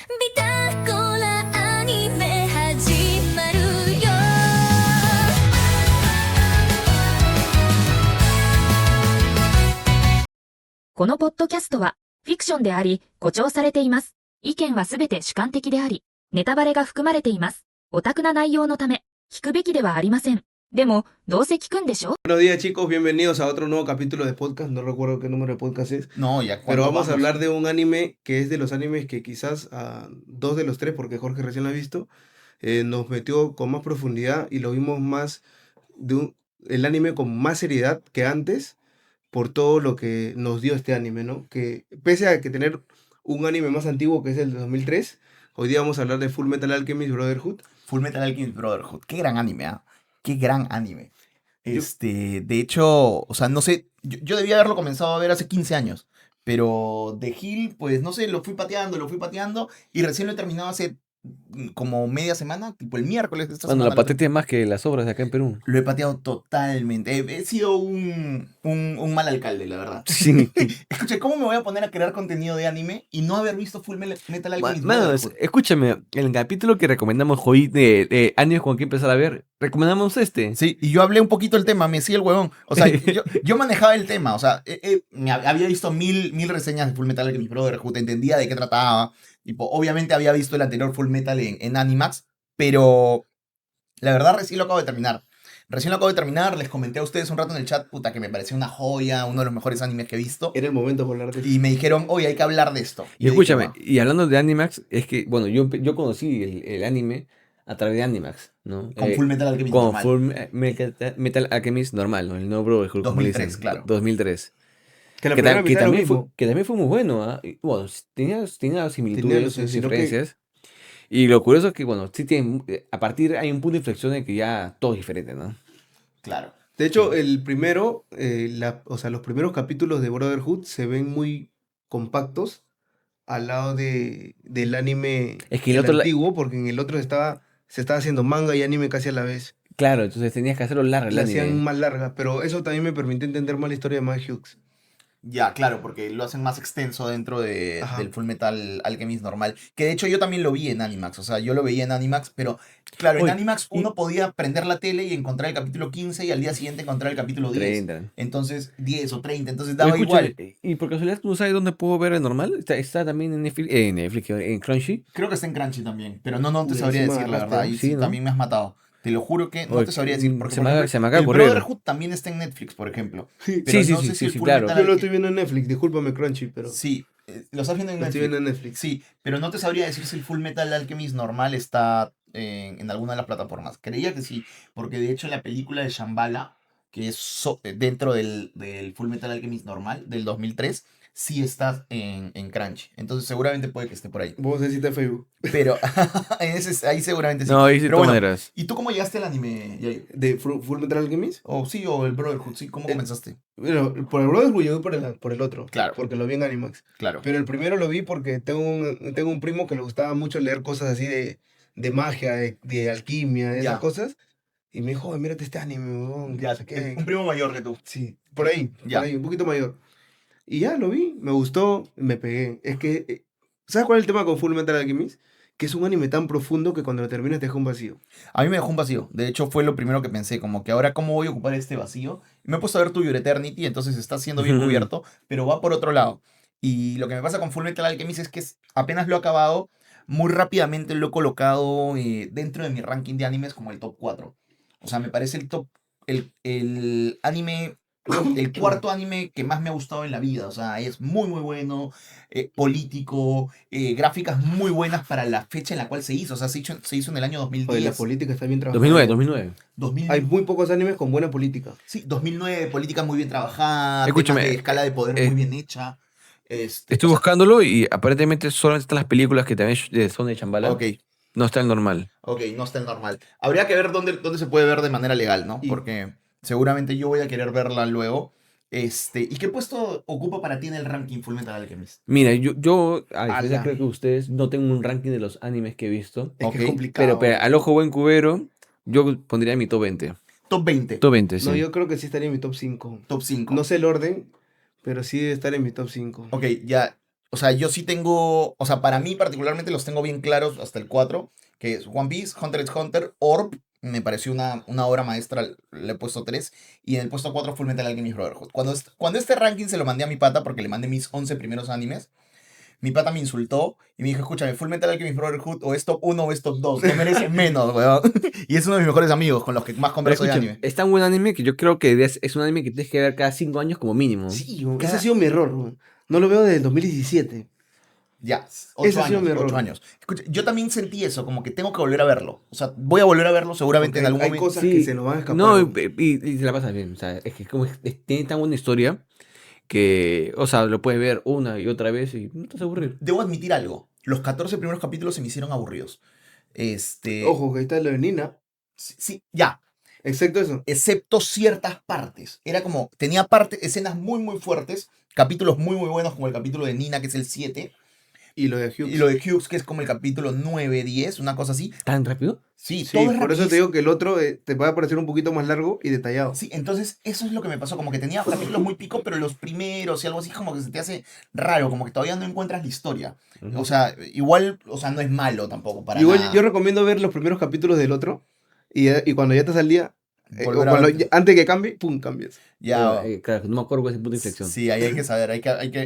ビタコラアニメ始まるよ。このポッドキャストは、フィクションであり、誇張されています。意見はすべて主観的であり、ネタバレが含まれています。オタクな内容のため、聞くべきではありません。でも、どうせ聞くんでしょ Buenos días chicos, bienvenidos a otro nuevo capítulo de podcast, no recuerdo qué número de podcast es, No, ya pero cuando vamos a hablar de un anime que es de los animes que quizás dos de los tres, porque Jorge recién lo ha visto, nos metió con más profundidad y lo vimos más el anime con más seriedad que antes por todo lo que nos dio este anime, ¿no? Que pese a que tener un anime más antiguo que es el de 2003, hoy día vamos a hablar de Full Metal Alchemist Brotherhood. Full Metal Alchemist Brotherhood. Qué gran anime, ¿ah? Qué gran anime. Yo- De hecho, o sea, no sé, yo debía haberlo comenzado a ver hace 15 años, pero The Hill, pues, no sé, lo fui pateando, y recién lo he terminado hace como media semana, tipo el miércoles de esta Bueno, semana. la patente es más que las obras de acá en Perú. Lo he pateado totalmente. He sido un mal alcalde, la verdad. Sí. Escucha, ¿cómo me voy a poner a crear contenido de anime y no haber visto Full Metal Alchemist Mano, Brotherhood? escúchame, en el capítulo que recomendamos hoy de animes con que empezar a ver, recomendamos este. Sí, y yo hablé un poquito del tema, me decía el huevón. O sea, yo manejaba el tema, o sea, había visto mil reseñas de Full Metal Alchemist Brotherhood, entendía de qué trataba. Tipo, obviamente había visto el anterior Full Metal en Animax, pero la verdad recién lo acabo de terminar. Les comenté a ustedes un rato en el chat, puta, que me parecía una joya, uno de los mejores animes que he visto. Era el momento por hablar de Y me dijeron, oye, hay que hablar de esto. Y yo escúchame, dije, y hablando de Animax, es que, bueno, yo conocí el anime a través de Animax, ¿no? "Va, con Full Metal Alchemist Con normal". Full Metal Alchemist normal, ¿no? El nuevo Brotherhood, como le 2003, dicen. claro. 2003. que la Que, primera que mitad es lo también mismo. que también fue muy bueno, ¿ah? Y, bueno, tenía similitudes, Tenía, sino que- diferencias. Y lo curioso es que, bueno, sí tienen, a partir hay un punto de inflexión en que ya todo es diferente, ¿no? Claro. De hecho, el primero, o sea, los primeros capítulos de Brotherhood se ven muy compactos al lado del anime Es que el otro antiguo, porque en el otro se estaba haciendo manga y anime casi a la vez. Claro, entonces tenías que hacerlo largo el La anime. hacían más larga, pero eso también me permite entender más la historia de Matt Hughes. Ya, claro, porque lo hacen más extenso dentro Ajá. del Full Metal Alchemist normal. Que de hecho yo también lo vi en Animax, o sea, yo lo veía en Animax, pero claro, en Oye, Animax y- uno podía prender la tele y encontrar el capítulo 15 y al día siguiente encontrar el capítulo 10. 30. Entonces, 10 o 30, entonces Oye, daba escúchame, igual. y por casualidad, ¿tú sabes dónde puedo ver el normal? Está también en Netflix, en Crunchy. Creo que está en Crunchy también, pero no te Uy, sabría ahí sí me decir la agarraste, verdad, ¿no? ahí Sí, sí ¿no? también me has matado. Te lo juro que no Oye, te sabría decir, porque se por me ejemplo, acaba de el ocurrir. Brotherhood también está en Netflix, por ejemplo. Sí, Pero Sí, no sí, sé sí, si el sí, Full claro. Metal yo lo Alchemist- estoy viendo en Netflix, discúlpame Crunchy, pero Sí, lo estás viendo en lo estoy Netflix. viendo en Netflix. Sí, pero no te sabría decir si el Full Metal Alchemist normal está en alguna de las plataformas. Creía que sí, porque de hecho la película de Shambhala, que es dentro del Full Metal Alchemist normal, del 2003, sí está en Crunchy. Entonces seguramente puede que esté por ahí. Vos necesitas Facebook. Pero ahí seguramente sí. No, ahí sí, de Pero todas bueno, maneras. ¿y tú cómo llegaste al anime, Yair? ¿De Full Metal Alchemist? O sí, o el Brotherhood, sí, ¿cómo El- comenzaste? Bueno, por el Brotherhood yo voy por el otro. Claro. Porque lo vi en Animax. Claro. Pero el primero lo vi porque tengo un primo que le gustaba mucho leer cosas así de magia, de alquimia, de esas Ya. cosas. Y me dijo, "Oye, mírate este anime, huevón, que Ya, no sé qué". un primo mayor que tú. Sí, Ya. por ahí, un poquito mayor. Y ya lo vi, me gustó, me pegué. Es que, ¿sabes cuál es el tema con Full Metal Alchemist? Que es un anime tan profundo que cuando lo terminas te deja un vacío. A mí me dejó un vacío. De hecho, fue lo primero que pensé, como que ahora, ¿cómo voy a ocupar este vacío? Y me he puesto a ver To Your Eternity, entonces está siendo bien Ujú. cubierto, pero va por otro lado. Y lo que me pasa con Full Metal Alchemist es que apenas lo he acabado, muy rápidamente lo he colocado dentro de mi ranking de animes como el top 4. O sea, me parece el anime, el cuarto anime que más me ha gustado en la vida. O sea, es muy, muy bueno, político, gráficas muy buenas para la fecha en la cual se hizo. O sea, se hizo en el año Oye, la 2010. política está bien trabajada. 2009, 2009. 2000, Hay muy pocos animes con buena política. sí, 2009, política muy bien trabajada, Escúchame, temas de escala de poder muy bien hecha. Estoy O sea, buscándolo y aparentemente solamente están las películas que también son de Chambala. ok, No está el normal. no está el normal. Habría que ver dónde se puede ver de manera legal, ¿no? Y- Porque seguramente yo voy a querer verla luego. ¿Y qué puesto ocupa para ti en el ranking Full Metal Alchemist? Mira, yo a diferencia Ala. creo que ustedes, no tengo un ranking de los animes que he visto. Es que Ok, es complicado. Pero al ojo buen cubero, yo pondría mi top 20. Top 20, Top 20, sí. No, yo creo que sí estaría en mi top 5. top 5. No sé el orden, pero sí debe estar en mi top 5. Ok, ya. o sea, yo sí tengo, o sea, para mí particularmente los tengo bien claros hasta el 4, que es One Piece, Hunter x Hunter, Orb, me pareció una obra maestra, le he puesto 3, y en el puesto 4 Fullmetal Alchemist Brotherhood. Cuando este ranking se lo mandé a mi pata, porque le mandé mis 11 primeros animes, mi pata me insultó y me dijo, escúchame, Fullmetal Alchemist Brotherhood o es top 1 o es top 2, no mereces menos, weón. Y es uno de mis mejores amigos con los que más Pero converso de escucha, anime. es tan buen anime que yo creo que es un anime que tienes que ver cada 5 años como mínimo. Sí, weón, ese Cada- ha sido mi error, weón. No lo veo desde el 2017. Ya, Ese 8 ha sido años, mi 8 error. años. Escucha, yo también sentí eso, como que tengo que volver a verlo. O sea, voy a volver a verlo seguramente Porque en algún hay momento. cosas que se nos van a escapar. No, weón. y se la pasas bien. O sea, es que tiene tan buena historia que, o sea, lo puedes ver una y otra vez y no te vas a aburrir. Debo admitir algo. Los 14 primeros capítulos se me hicieron aburridos. Ojo, que ahí está lo de Nina. Sí, sí, ya. Excepto eso. Excepto ciertas partes. Era como, tenía escenas muy, muy fuertes, capítulos muy, muy buenos, como el capítulo de Nina, que es el 7, Y lo de Hughes. y lo de Hughes, que es como el capítulo 9, 10, una cosa así. ¿Tan rápido? Sí, Sí, todo es por eso te rapidísimo. digo que el otro te va a parecer un poquito más largo y detallado. Sí, entonces eso es lo que me pasó, como que tenía capítulos muy pico, pero los primeros y algo así como que se te hace raro, como que todavía no encuentras la historia. Ujú. O sea, igual, o sea, no es malo tampoco para Igual nada. yo recomiendo ver los primeros capítulos del otro y cuando ya te salía, Volver a ver- antes que cambie, pum, cambias. Ya, Claro, no me acuerdo cuál es el punto de inflexión. sí, ahí hay que saber,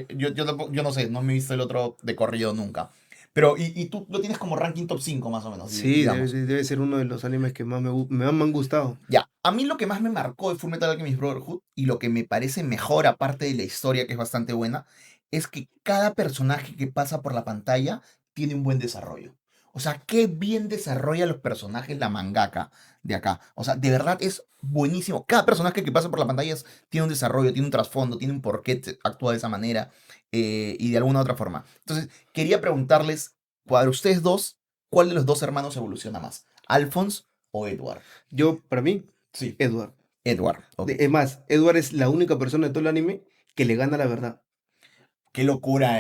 yo no sé, no me he visto el otro de corrido nunca. Pero, y tú lo tienes como ranking top 5 más o menos, Sí, digamos. debe ser uno de los animes que más me han gustado. Ya, a mí lo que más me marcó de Fullmetal Alchemist Brotherhood y lo que me parece mejor, aparte de la historia que es bastante buena, es que cada personaje que pasa por la pantalla tiene un buen desarrollo. O sea, qué bien desarrolla los personajes la mangaka de acá. O sea, de verdad es buenísimo. Cada personaje que pasa por la pantalla tiene un desarrollo, tiene un trasfondo, tiene un porqué actúa de esa manera y de alguna otra forma. Entonces, quería preguntarles, para ustedes dos, ¿cuál de los dos hermanos evoluciona más? ¿Alphonse o Edward? Para mí, Sí. Edward. Edward. Ok. Es más, Edward es la única persona de todo el anime que le gana la verdad. Qué locura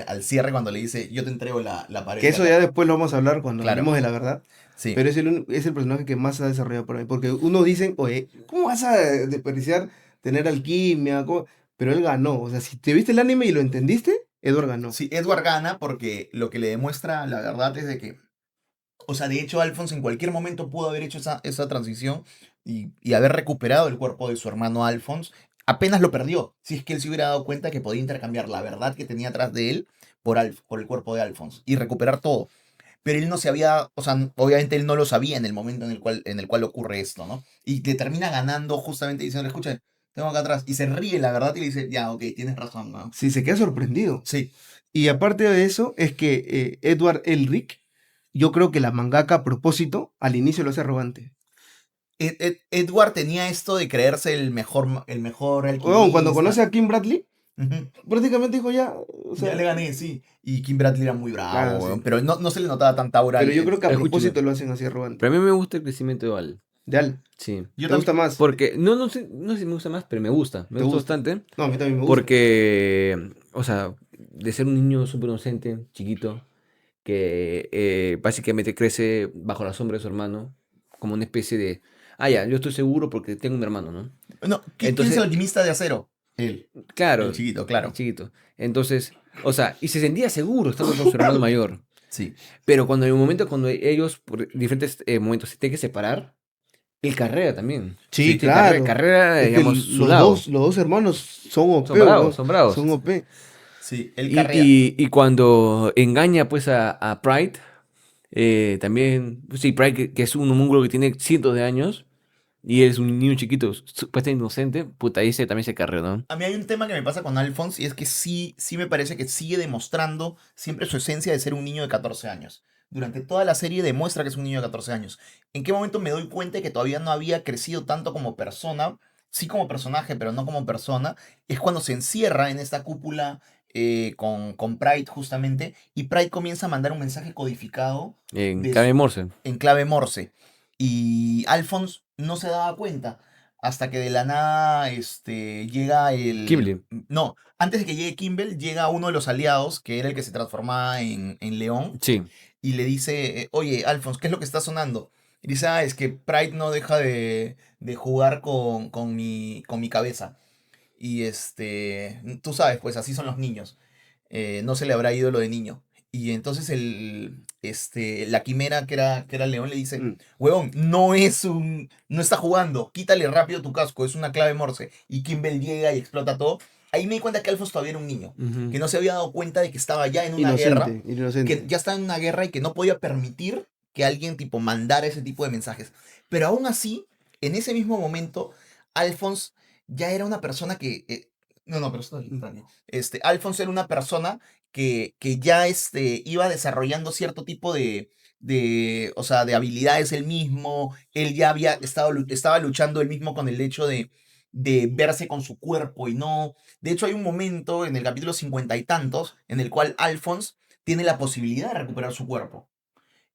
al cierre cuando le dice, yo te entrego la pared. Que eso de ya acá". después lo vamos a hablar cuando Claro. hablemos de la verdad. Sí. Pero es el personaje que más se ha desarrollado por ahí. Porque uno dice, oye, ¿cómo vas a desperdiciar tener alquimia? Pero él ganó. O sea, si te viste el anime y lo entendiste, Edward ganó. Sí, Edward gana porque lo que le demuestra la verdad es de que, o sea, de hecho Alphonse en cualquier momento pudo haber hecho esa transición y haber recuperado el cuerpo de su hermano Alphonse. Apenas lo perdió. Si es que él se hubiera dado cuenta que podía intercambiar la verdad que tenía atrás de él por el cuerpo de Alphonse y recuperar todo. Pero él no se había, o sea, obviamente él no lo sabía en el momento en el cual ocurre esto, ¿no? Y le termina ganando justamente diciendo, escucha, tengo acá atrás. Y se ríe, la verdad, y le dice, ya, ok, tienes razón, ¿no? Sí, se queda sorprendido. Sí, Y aparte de eso, es que Edward Elric, yo creo que la mangaka a propósito, al inicio lo hace arrogante. Edward tenía esto de creerse el mejor Weón, cuando alquimista. conoce a Kim Bradley, Ujú. prácticamente dijo ya. O sea, Ya le gané, sí. Y Kim Bradley era muy bravo, Claro, weón, sí. pero no se le notaba tanta aura. Pero yo creo que a Escúchame. propósito lo hacen así arrogante. Pero a mí me gusta el crecimiento de Val. De Al, Sí. Yo ¿te gusta más? Porque, no sé si me gusta más, pero me gusta. Me ¿Te gusta gusta? bastante. No, a mí también me gusta. Porque, o sea, de ser un niño súper inocente, chiquito, que básicamente crece bajo la sombra de su hermano, como una especie de, ya, yo estoy seguro porque tengo un hermano, ¿no? No, ¿quién Entonces- es el alquimista de acero? Él. Claro, El chiquito, claro. el chiquito. Entonces, o sea, y se sentía seguro estando con su hermano mayor. Sí. Pero cuando hay un momento, cuando ellos, por diferentes momentos, se tienen que separar, él carrera también. Sí, tiene claro. Carrera, Es que digamos, su lado. los dos hermanos son OP. Son bravos, weón. son bravos. Son OP. Sí, él Y, carrea. y cuando engaña pues a Pride, también, pues sí, Pride que es un homúnculo que tiene cientos de años y él es un niño chiquito, supuestamente inocente, puta, ahí también se carreó, ¿no? A mí hay un tema que me pasa con Alphonse y es que sí me parece que sigue demostrando siempre su esencia de ser un niño de 14 años. Durante toda la serie demuestra que es un niño de 14 años. ¿En qué momento me doy cuenta de que todavía no había crecido tanto como persona? Sí como personaje, pero no como persona. Es cuando se encierra en esta cúpula con Pride justamente y Pride comienza a mandar un mensaje codificado En de clave Morse. en clave Morse. Y Alphonse no se daba cuenta hasta que de la nada llega Kimberly. No, antes de que llegue Kimble, llega uno de los aliados, que era el que se transformaba en león, Sí. y le dice, oye, Alphonse, ¿qué es lo que está sonando? Y dice, es que Pride no deja de jugar con mi cabeza. Y tú sabes, pues así son los niños. no se le habrá ido lo de niño. Y entonces la quimera que era el león le dice, Mm. huevón, no está jugando, quítale rápido tu casco, es una clave Morse. Y Kimball llega y explota todo. Ahí me di cuenta que Alphonse todavía era un niño, Ujú. que no se había dado cuenta de que estaba ya en una guerra, Inocente, inocente. que ya estaba en una guerra y que no podía permitir que alguien tipo mandara ese tipo de mensajes. Pero aún así, en ese mismo momento, Alphonse ya era una persona que... no, pero esto es extraño. Alphonse era una persona que ya iba desarrollando cierto tipo o sea, de habilidades él mismo. Él ya estaba luchando él mismo con el hecho de verse con su cuerpo y no. De hecho, hay un momento en el capítulo 50 y tantos en el cual Alphonse tiene la posibilidad de recuperar su cuerpo.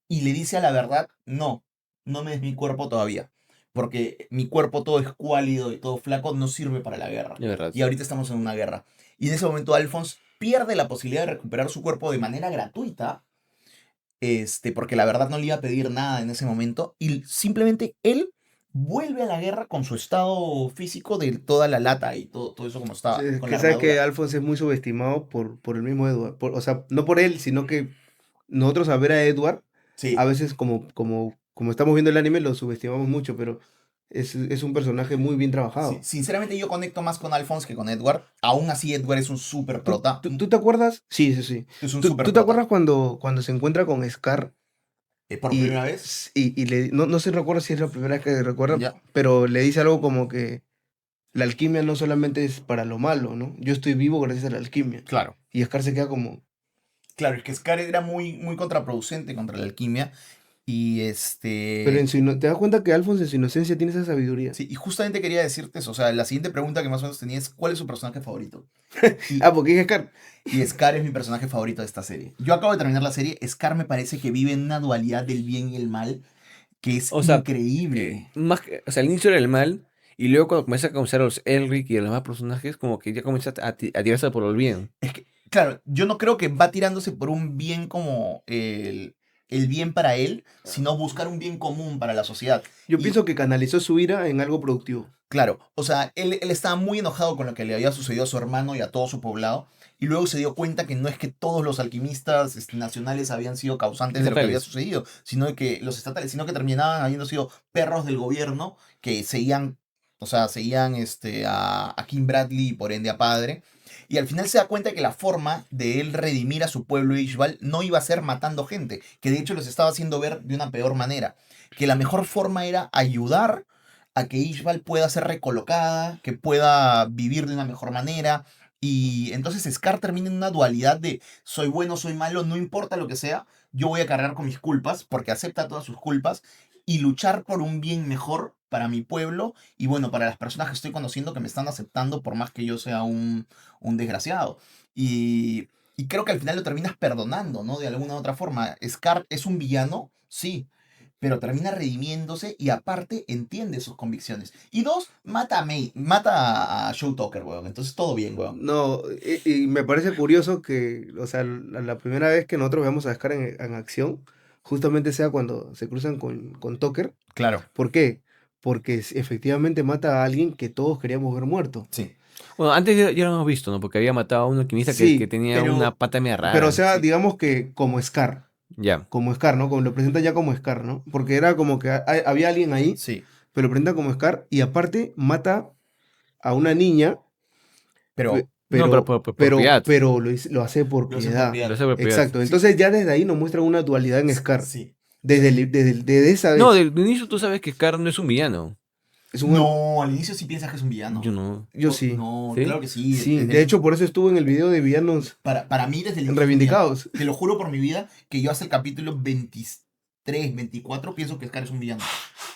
Y le dice a la verdad, no me des mi cuerpo todavía. Porque mi cuerpo todo escuálido y todo flaco no sirve para la guerra. De verdad. Y ahorita estamos en una guerra. Y en ese momento Alphonse pierde la posibilidad de recuperar su cuerpo de manera gratuita. Porque la verdad no le iba a pedir nada en ese momento. Y simplemente él vuelve a la guerra con su estado físico de toda la lata y todo eso como estaba, Es con que la sabes que armadura. Alphonse es muy subestimado por el mismo Edward. O sea, no por él, sino que nosotros a ver a Edward, a Sí, veces como estamos viendo el anime, lo subestimamos mucho, pero es un personaje muy bien sí, trabajado. sinceramente yo conecto más con Alphonse que con Edward. Aún así Edward es un super ¿Tú, prota. tú, tú te acuerdas? Sí, sí, sí. Es un ¿Tú, super tú te prota. acuerdas cuando se encuentra con Scar ¿Por y, primera vez? no sé, recuerdo si es la primera vez que recuerda, Ya. pero le dice algo como que la alquimia no solamente es para lo malo, ¿no? Yo estoy vivo gracias a la alquimia. Claro. Y Scar se queda como, Claro, es que Scar era muy, muy contraproducente contra la alquimia. Y pero ¿te das cuenta que Alphonse en su inocencia tiene esa sabiduría? Sí, y justamente quería decirte eso. O sea, la siguiente pregunta que más o menos tenía es: ¿cuál es su personaje favorito? Y, Ah, porque es Scar. y Scar es mi personaje favorito de esta serie. Yo acabo de terminar la serie. Scar me parece que vive en una dualidad del bien y el mal que es O sea, increíble. o sea, al inicio era el mal, y luego cuando comienza a conocer a los Elric y a los demás personajes, como que ya comienza a tirarse por el bien. Es que, claro, yo no creo que va tirándose por un bien como el bien para él, sino buscar un bien común para la sociedad. Yo Y pienso que canalizó su ira en algo productivo. claro, o sea, él estaba muy enojado con lo que le había sucedido a su hermano y a todo su poblado, y luego se dio cuenta que no es que todos los alquimistas nacionales habían sido causantes de lo que había Estatales. sucedido, sino de que los estatales, sino que terminaban habiendo sido perros del gobierno que seguían, o sea, seguían a Kim Bradley y por ende a padre. Y al final se da cuenta que la forma de él redimir a su pueblo Ishbal no iba a ser matando gente, que de hecho los estaba haciendo ver de una peor manera, que la mejor forma era ayudar a que Ishbal pueda ser recolocada, que pueda vivir de una mejor manera. Y entonces Scar termina en una dualidad de soy bueno, soy malo, no importa lo que sea, yo voy a cargar con mis culpas, porque acepta todas sus culpas, y luchar por un bien mejor para mi pueblo y bueno, para las personas que estoy conociendo que me están aceptando por más que yo sea un desgraciado. Y creo que al final lo terminas perdonando, ¿no? De alguna u otra forma. Scar es un villano, sí, pero termina redimiéndose y aparte entiende sus convicciones. Y dos, mata a May, mata a Joe Tucker, weón. Entonces todo bien, weón. No, y me parece curioso que, o sea, la primera vez que nosotros veamos a Scar en acción, justamente sea cuando se cruzan con Tucker. Claro. ¿Por qué? Porque efectivamente mata a alguien que todos queríamos ver muerto. Sí. Bueno, antes ya lo hemos visto, ¿no? Porque había matado a un alquimista que Sí, tenía una pata media pero o rara. sea, Sí. digamos que como Scar, Ya. ¿no? Como lo presentan ya como Scar, ¿no? Porque era como que había alguien ahí, Sí. pero lo presentan como Scar y aparte mata a una niña, Pero No, pero por piedad. pero lo hace por lo hace por piedad. piedad. Lo hace por piedad. Exacto, entonces ya desde ahí nos muestran una dualidad en Scar. Sí. Desde esa vez. No, del inicio tú sabes que Scar no es un villano. Es un No, al inicio sí piensas que es un villano. Yo no. Yo sí. No, ¿Sí? claro que sí. Sí, Desde de el- hecho por eso estuvo en el video de villanos para mí desde el inicio es un reivindicados. villano. Te lo juro por mi vida que yo hasta el capítulo 23, 24 pienso que Scar es un villano.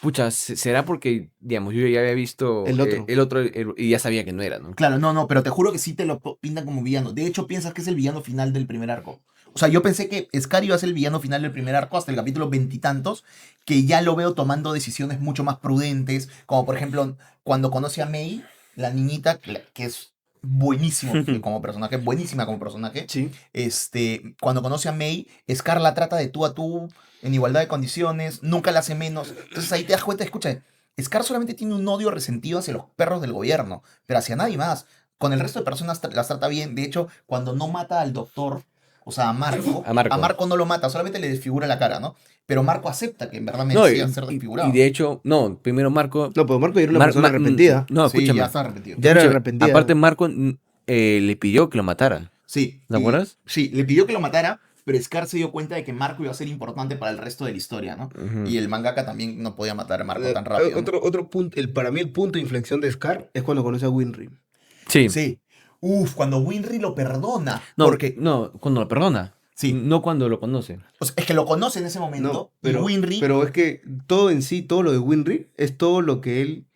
Pucha, será porque, digamos, yo ya había visto El otro. el otro y ya sabía que no era, ¿no? Claro, no, pero te juro que sí te lo pintan como villano. De hecho, piensas que es el villano final del primer arco. O sea, yo pensé que Scar iba a ser el villano final del primer arco hasta el capítulo veintitantos, que ya lo veo tomando decisiones mucho más prudentes, como por ejemplo cuando conoce a May, la niñita, que es buenísimo como personaje, buenísima como personaje. Sí. Cuando conoce a May, Scar la trata de tú a tú, en igualdad de condiciones, nunca la hace menos. Entonces ahí te das cuenta, escucha, Scar solamente tiene un odio resentido hacia los perros del gobierno, pero hacia nadie más. Con el resto de personas las trata bien. De hecho, cuando no mata al doctor, o sea, A Marco. a Marco no lo mata, solamente le desfigura la cara, ¿no? Pero Marco acepta que en verdad No, merecía ser y desfigurado. de hecho, no, primero Marco. No, pero Marco era una persona arrepentida. No, Sí, escúchame. ya está arrepentido. Ya era Escúchame, arrepentida. aparte, Marco le pidió que lo matara. Sí. ¿Te acuerdas? Sí, le pidió que lo matara, pero Scar se dio cuenta de que Marco iba a ser importante para el resto de la historia, ¿no? Ujú. Y el mangaka también no podía matar a Marco tan rápido. ¿no? Otro punto, para mí el punto de inflexión de Scar es cuando conoce a Winry. Sí. Sí. Uf, cuando Winry lo perdona. No, Porque no, cuando lo perdona. Sí. No cuando lo conoce. o sea, es que lo conoce en ese momento. No, pero, y Winry. pero es que todo en sí, todo lo de Winry, es todo lo que él,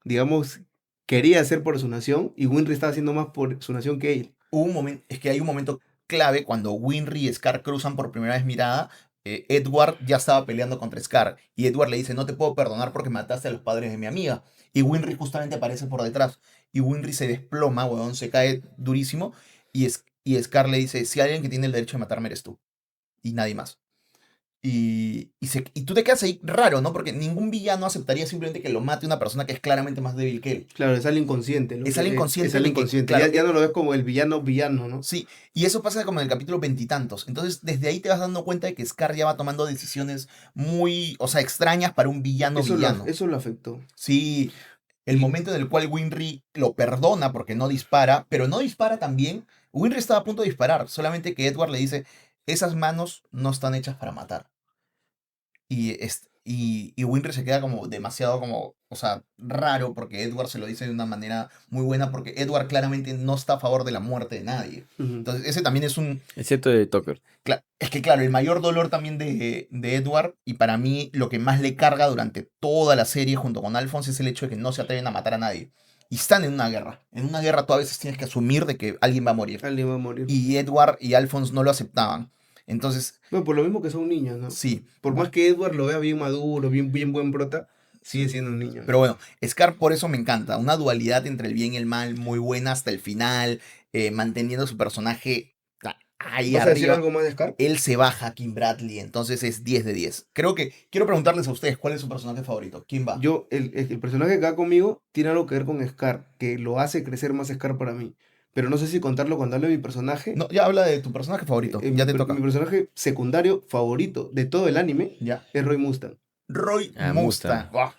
digamos, quería hacer por su nación, y Winry estaba haciendo más por su nación que él. Hubo un momento, es que hay un momento clave cuando Winry y Scar cruzan por primera vez mirada. Edward ya estaba peleando contra Scar y Edward le dice: no te puedo perdonar porque mataste a los padres de mi amiga. Y Winry justamente aparece por detrás y Winry se desploma, weón, se cae durísimo y Scar le dice: si alguien que tiene el derecho de matarme eres tú y nadie más. Y tú te quedas ahí raro, ¿no? Porque ningún villano aceptaría simplemente que lo mate una persona que es claramente más débil que él. Claro, es algo inconsciente. Es algo inconsciente Es algo de que, inconsciente. claro, Ya no lo ves como el villano, ¿no? Sí, y eso pasa como en el capítulo veintitantos. Entonces, desde ahí te vas dando cuenta de que Scar ya va tomando decisiones muy, o sea, extrañas para un villano. Eso lo afectó. Sí, el momento en el cual Winry lo perdona porque no dispara, pero no dispara también. Winry estaba a punto de disparar, solamente que Edward le dice: esas manos no están hechas para matar. Y Winry se queda como demasiado como, o sea, raro porque Edward se lo dice de una manera muy buena porque Edward claramente no está a favor de la muerte de nadie. Ujú. Entonces ese también es un... Excepto de Tucker. Es que claro, el mayor dolor también de Edward y para mí lo que más le carga durante toda la serie junto con Alphonse es el hecho de que no se atreven a matar a nadie. Y están en una guerra. En una guerra tú a veces tienes que asumir de que alguien va a morir. Alguien va a morir. Y Edward y Alphonse no lo aceptaban. Entonces, Bueno, por lo mismo que son niños, ¿no? sí. Por más que Edward lo vea bien maduro, bien buen prota, sigue siendo un niño. Pero bueno, Scar por eso me encanta. Una dualidad entre el bien y el mal muy buena hasta el final, manteniendo su personaje ahí ¿Vas a decir arriba. algo más de Scar? Él se baja a Kim Bradley, entonces es 10 de 10. Creo que quiero preguntarles a ustedes cuál es su personaje favorito. ¿Quién va? El personaje que va conmigo tiene algo que ver con Scar, que lo hace crecer más Scar para mí. Pero no sé si contarlo cuando hable de mi personaje. No, ya habla de tu personaje favorito. Ya te toca. Mi personaje secundario favorito de todo el anime Ya. es Roy Mustang. Roy Ah, Mustang. Buah.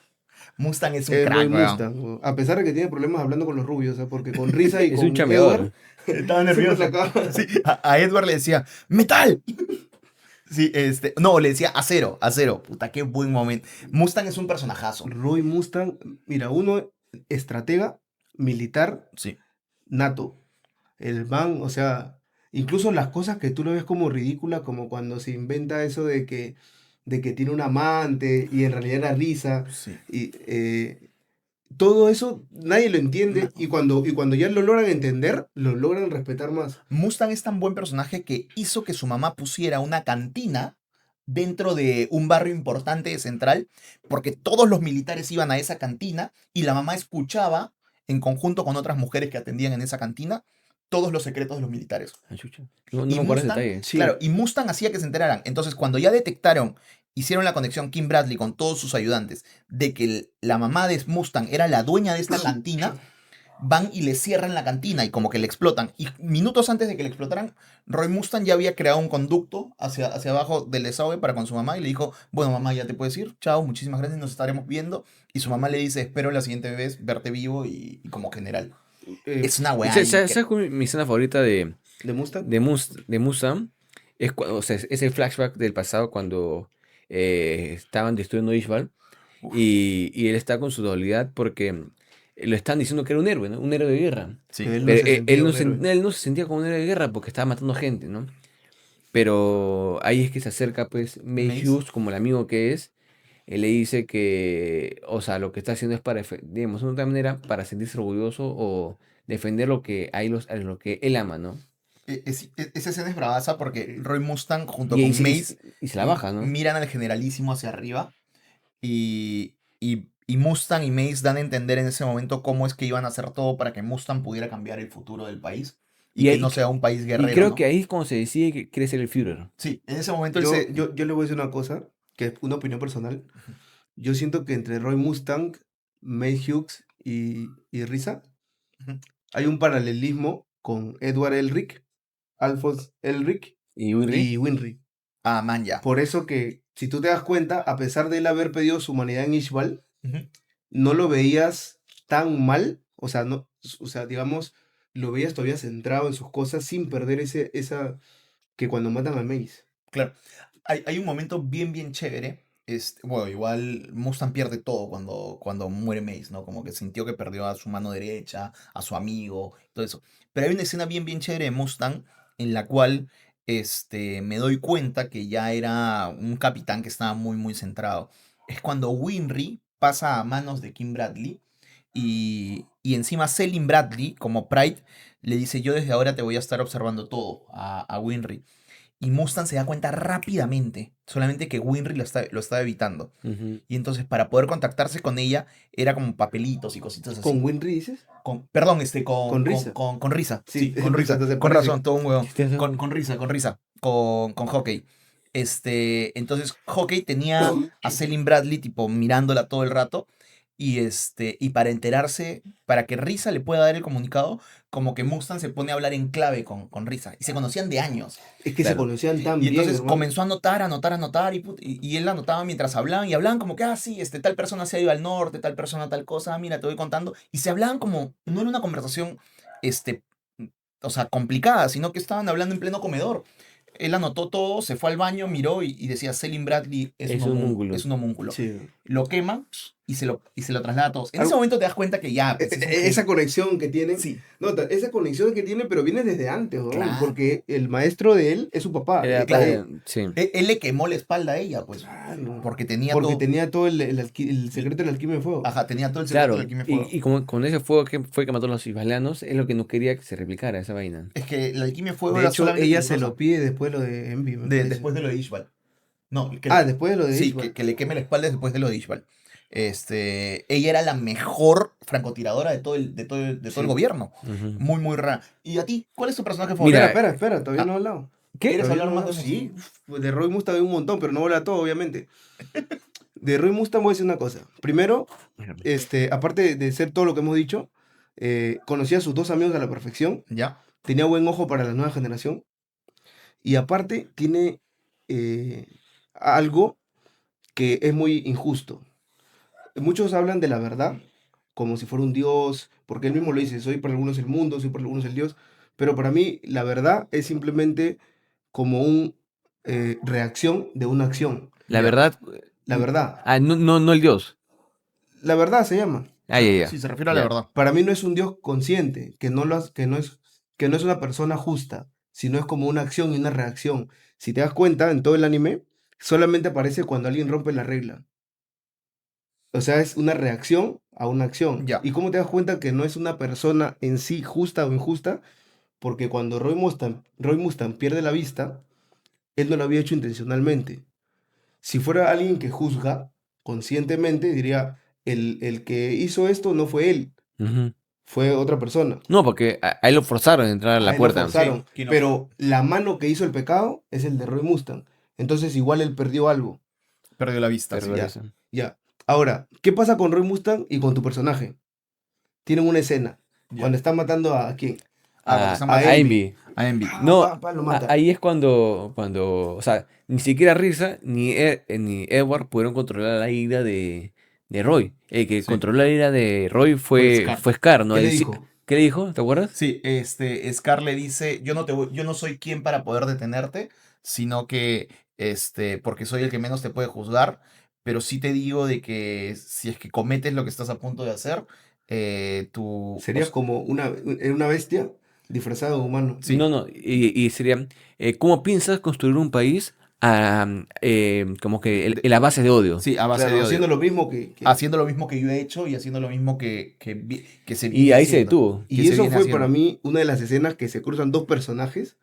Mustang es un Es crack, Roy weón. Mustang. A pesar de que tiene problemas hablando con los rubios, porque con Risa y Es con un chameador. Edward Estaba siempre nervioso. sacaba- Sí, a Edward le decía: ¡metal! Sí, no, le decía acero, acero. Puta, qué buen momento. Mustang es un personajazo. Roy Mustang, mira, uno estratega, militar, Sí. nato. El man, o sea, incluso las cosas que tú lo ves como ridículas, como cuando se inventa eso de que tiene un amante y en realidad era Risa, Sí. y todo eso nadie lo entiende, y cuando ya lo logran entender, lo logran respetar más. Mustang es tan buen personaje que hizo que su mamá pusiera una cantina dentro de un barrio importante de Central, porque todos los militares iban a esa cantina y la mamá escuchaba, en conjunto con otras mujeres que atendían en esa cantina, todos los secretos de los militares. Ah, chucha. No Y me acuerdo ese Mustang, detalle. Sí. claro, y Mustang hacía que se enteraran. Entonces, cuando ya detectaron, hicieron la conexión Kim Bradley con todos sus ayudantes, de que la mamá de Mustang era la dueña de esta cantina, van y le cierran la cantina y como que le explotan. Y minutos antes de que le explotaran, Roy Mustang ya había creado un conducto hacia abajo del desagüe para con su mamá y le dijo: bueno, mamá, ya te puedes ir, chao, muchísimas gracias, nos estaremos viendo. Y su mamá le dice: espero la siguiente vez verte vivo y como general. Es una weá. ¿Sabes cuál es mi escena favorita de ¿De Mustang? de Mustang? Es, o sea, es el flashback del pasado cuando estaban destruyendo Ishbal y él está con su dualidad porque lo están diciendo que era un héroe, ¿no? Un héroe de guerra. Sí. Él no Pero se sentía un héroe. él no se sentía como un héroe de guerra porque estaba matando gente, ¿no? Pero ahí es que se acerca, pues, May Mace. Hughes, como el amigo que es, él le dice que, o sea, lo que está haciendo es para, digamos, de una manera, para sentirse orgulloso o defender lo que, lo que él ama, ¿no? Esa escena es bravaza porque Roy Mustang junto Y, con y Mace se la baja, ¿no? miran al generalísimo hacia arriba y Mustang y Mace dan a entender en ese momento cómo es que iban a hacer todo para que Mustang pudiera cambiar el futuro del país y que ahí- no sea un país guerrero, Y creo ¿no? que ahí es cuando se decide que quiere ser el Führer. Sí, en ese momento él Yo, se... yo, yo le voy a decir una cosa, que es una opinión personal. Yo siento que entre Roy Mustang, May Hughes y Risa, Ujú. hay un paralelismo con Edward Elric, Alphonse Elric Y Winry. y Winry. Ah, man, ya. Por eso que, si tú te das cuenta, a pesar de él haber pedido su humanidad en Ishbal, Ujú. no lo veías tan mal, o sea, no, o sea, digamos, lo veías todavía centrado en sus cosas sin perder esa que cuando matan a Mace. Claro. Hay un momento bien chévere. Bueno, igual Mustang pierde todo cuando muere Mace, ¿no? Como que sintió que perdió a su mano derecha, a su amigo, todo eso. Pero hay una escena bien chévere de Mustang en la cual me doy cuenta que ya era un capitán que estaba muy centrado. Es cuando Winry pasa a manos de Kim Bradley y encima Selim Bradley, como Pride, le dice, yo desde ahora te voy a estar observando todo a Winry. Y Mustang se da cuenta rápidamente, solamente que Winry lo estaba evitando. Ujú. Y entonces para poder contactarse con ella era como papelitos y cositas así. ¿Con Winry dices? Perdón, Con Risa. con Risa. Sí, Sí, con Risa. entonces Con parece. razón, todo un huevón. ¿Viste eso? Con Risa. Con Hockey. Entonces Hockey tenía a Selim Bradley tipo mirándola todo el rato. Y para enterarse, para que Risa le pueda dar el comunicado, como que Mustang se pone a hablar en clave con Risa. Y se conocían de años. Es que se Claro. conocían tan Y bien, entonces hermano. comenzó a anotar, y él anotaba mientras hablaban, y hablaban como que, sí, tal persona se ha ido al norte, tal persona tal cosa, mira, te voy contando, y se hablaban como, no era una conversación, este, o sea, complicada, sino que estaban hablando en pleno comedor. Él anotó todo, se fue al baño, miró y decía, Selim Bradley Es un homúnculo. es un homúnculo. Sí. Lo quema y se lo traslada a todos. En ese Algo- momento te das cuenta que ya, pues, es un Esa genio. conexión que tienen. Sí, Nota, esa conexión que tiene, pero viene desde antes, ¿no? Claro. Porque el maestro de él es su papá. Era claro. sí. él le quemó la espalda a ella, pues, Claro. porque tenía Porque todo. tenía todo el secreto de la alquimia de fuego. Ajá, tenía todo el secreto Claro, del alquimia de fuego. y como con ese fuego que fue que mató a los isbalianos, es lo que no quería que se replicara esa vaina. Es que la alquimia de fuego De era hecho, solamente ella se peligrosa. lo pide después de lo de Envy, me parece. Después de lo de Ishbal. No, Después de lo de sí, Ishbal. que le queme la espalda después de lo de Ishbal. Ella era la mejor francotiradora de todo el Sí. gobierno. Ujú. Muy rara. ¿Y a ti? ¿Cuál es tu personaje favorito? Mira, Espera, todavía Ah, no he hablado. ¿Quieres Todavía hablar no he más de hablado. Mustang? Sí, pues de Roy Mustang hay un montón, pero no voy a hablar todo, obviamente. De Roy Mustang voy a decir una cosa. Primero, aparte de ser todo lo que hemos dicho, conocía a sus dos amigos a la perfección, ¿Ya? tenía buen ojo para la nueva generación, y aparte tiene algo que es muy injusto. Muchos hablan de la verdad como si fuera un dios, porque él mismo lo dice, soy para algunos el mundo, soy para algunos el dios, pero para mí la verdad es simplemente como una reacción de una acción. la Ya. verdad. La verdad. No el dios. La verdad se llama. Ya. Sí, se refiere a la Ya. verdad. Para mí no es un dios consciente, que no es una persona justa, sino es como una acción y una reacción. Si te das cuenta, en todo el anime, solamente aparece cuando alguien rompe la regla. O sea, es una reacción a una acción. Ya. ¿Y cómo te das cuenta que no es una persona en sí justa o injusta? Porque cuando Roy Mustang pierde la vista, él no lo había hecho intencionalmente. Si fuera alguien que juzga conscientemente, diría, el que hizo esto no fue él, Ujú. fue otra persona. No, porque a él lo forzaron a entrar a A la él lo puerta. forzaron, Sí, Kino. pero la mano que hizo el pecado es el de Roy Mustang. Entonces igual él perdió algo. Perdió la vista. Pero sí. ya. eso. Ya. Ahora, ¿qué pasa con Roy Mustang y con tu personaje? Tienen una escena. Ya. Cuando están matando a quién. Cuando A, están a matando- Envy. A Envy. No, Lo mata. ahí es cuando, o sea, ni siquiera Risa ni Edward pudieron controlar la ira de Roy. El que Sí. controló la ira de Roy Fue Scar. fue Scar, ¿no? ¿Qué le Él sí- dijo? ¿Qué le dijo? ¿Te acuerdas? Sí, Scar le dice, yo no soy quien para poder detenerte, sino que, porque soy el que menos te puede juzgar, pero sí te digo de que si es que cometes lo que estás a punto de hacer, tú... Sería como una bestia disfrazada de humano. Sí. No, y sería, ¿cómo piensas construir un país como que en la base de odio? Sí, a base Claro, de odio. haciendo lo mismo que... Haciendo lo mismo que yo he hecho y haciendo lo mismo que se Y viene ahí se haciendo. detuvo. que Y se eso viene fue haciendo. para mí una de las escenas que se cruzan dos personajes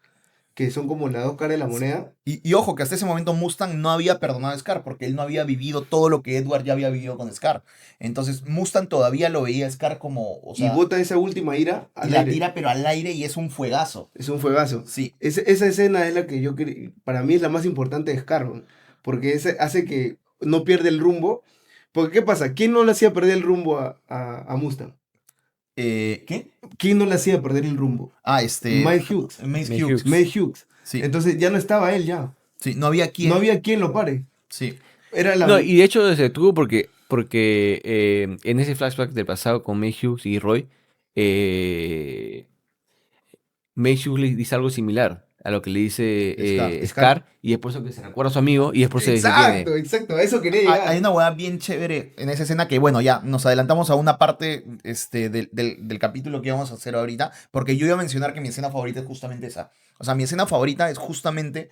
que son como las dos caras de la moneda. Y ojo, que hasta ese momento Mustang no había perdonado a Scar, porque él no había vivido todo lo que Edward ya había vivido con Scar. Entonces Mustang todavía lo veía a Scar como, o sea, Y bota esa última ira y al la aire. tira pero al aire y es un fuegazo. Es un fuegazo. Sí, Esa escena es la que para mí es la más importante de Scar, ¿no? Porque hace que no pierda el rumbo. Porque, ¿qué pasa? ¿Quién no le hacía perder el rumbo a Mustang? ¿Qué? ¿Quién no le hacía perder el rumbo? Ah, Mike Hughes. Mace Mace Hughes. May Hughes. Sí, Entonces ya no estaba él ya. sí, no había quien. No había quien lo pare. Sí, Era la... No, y de hecho se detuvo porque en ese flashback del pasado con May Hughes y Roy, eh, May Hughes le dice algo similar a lo que le dice Scar. Scar, y es por eso que se recuerda a su amigo y es por eso que se detiene. Exacto, a eso quería Hay llegar. hay una hueá bien chévere en esa escena que, bueno, ya nos adelantamos a una parte del capítulo que vamos a hacer ahorita, porque yo iba a mencionar que mi escena favorita es justamente esa. O sea, mi escena favorita es justamente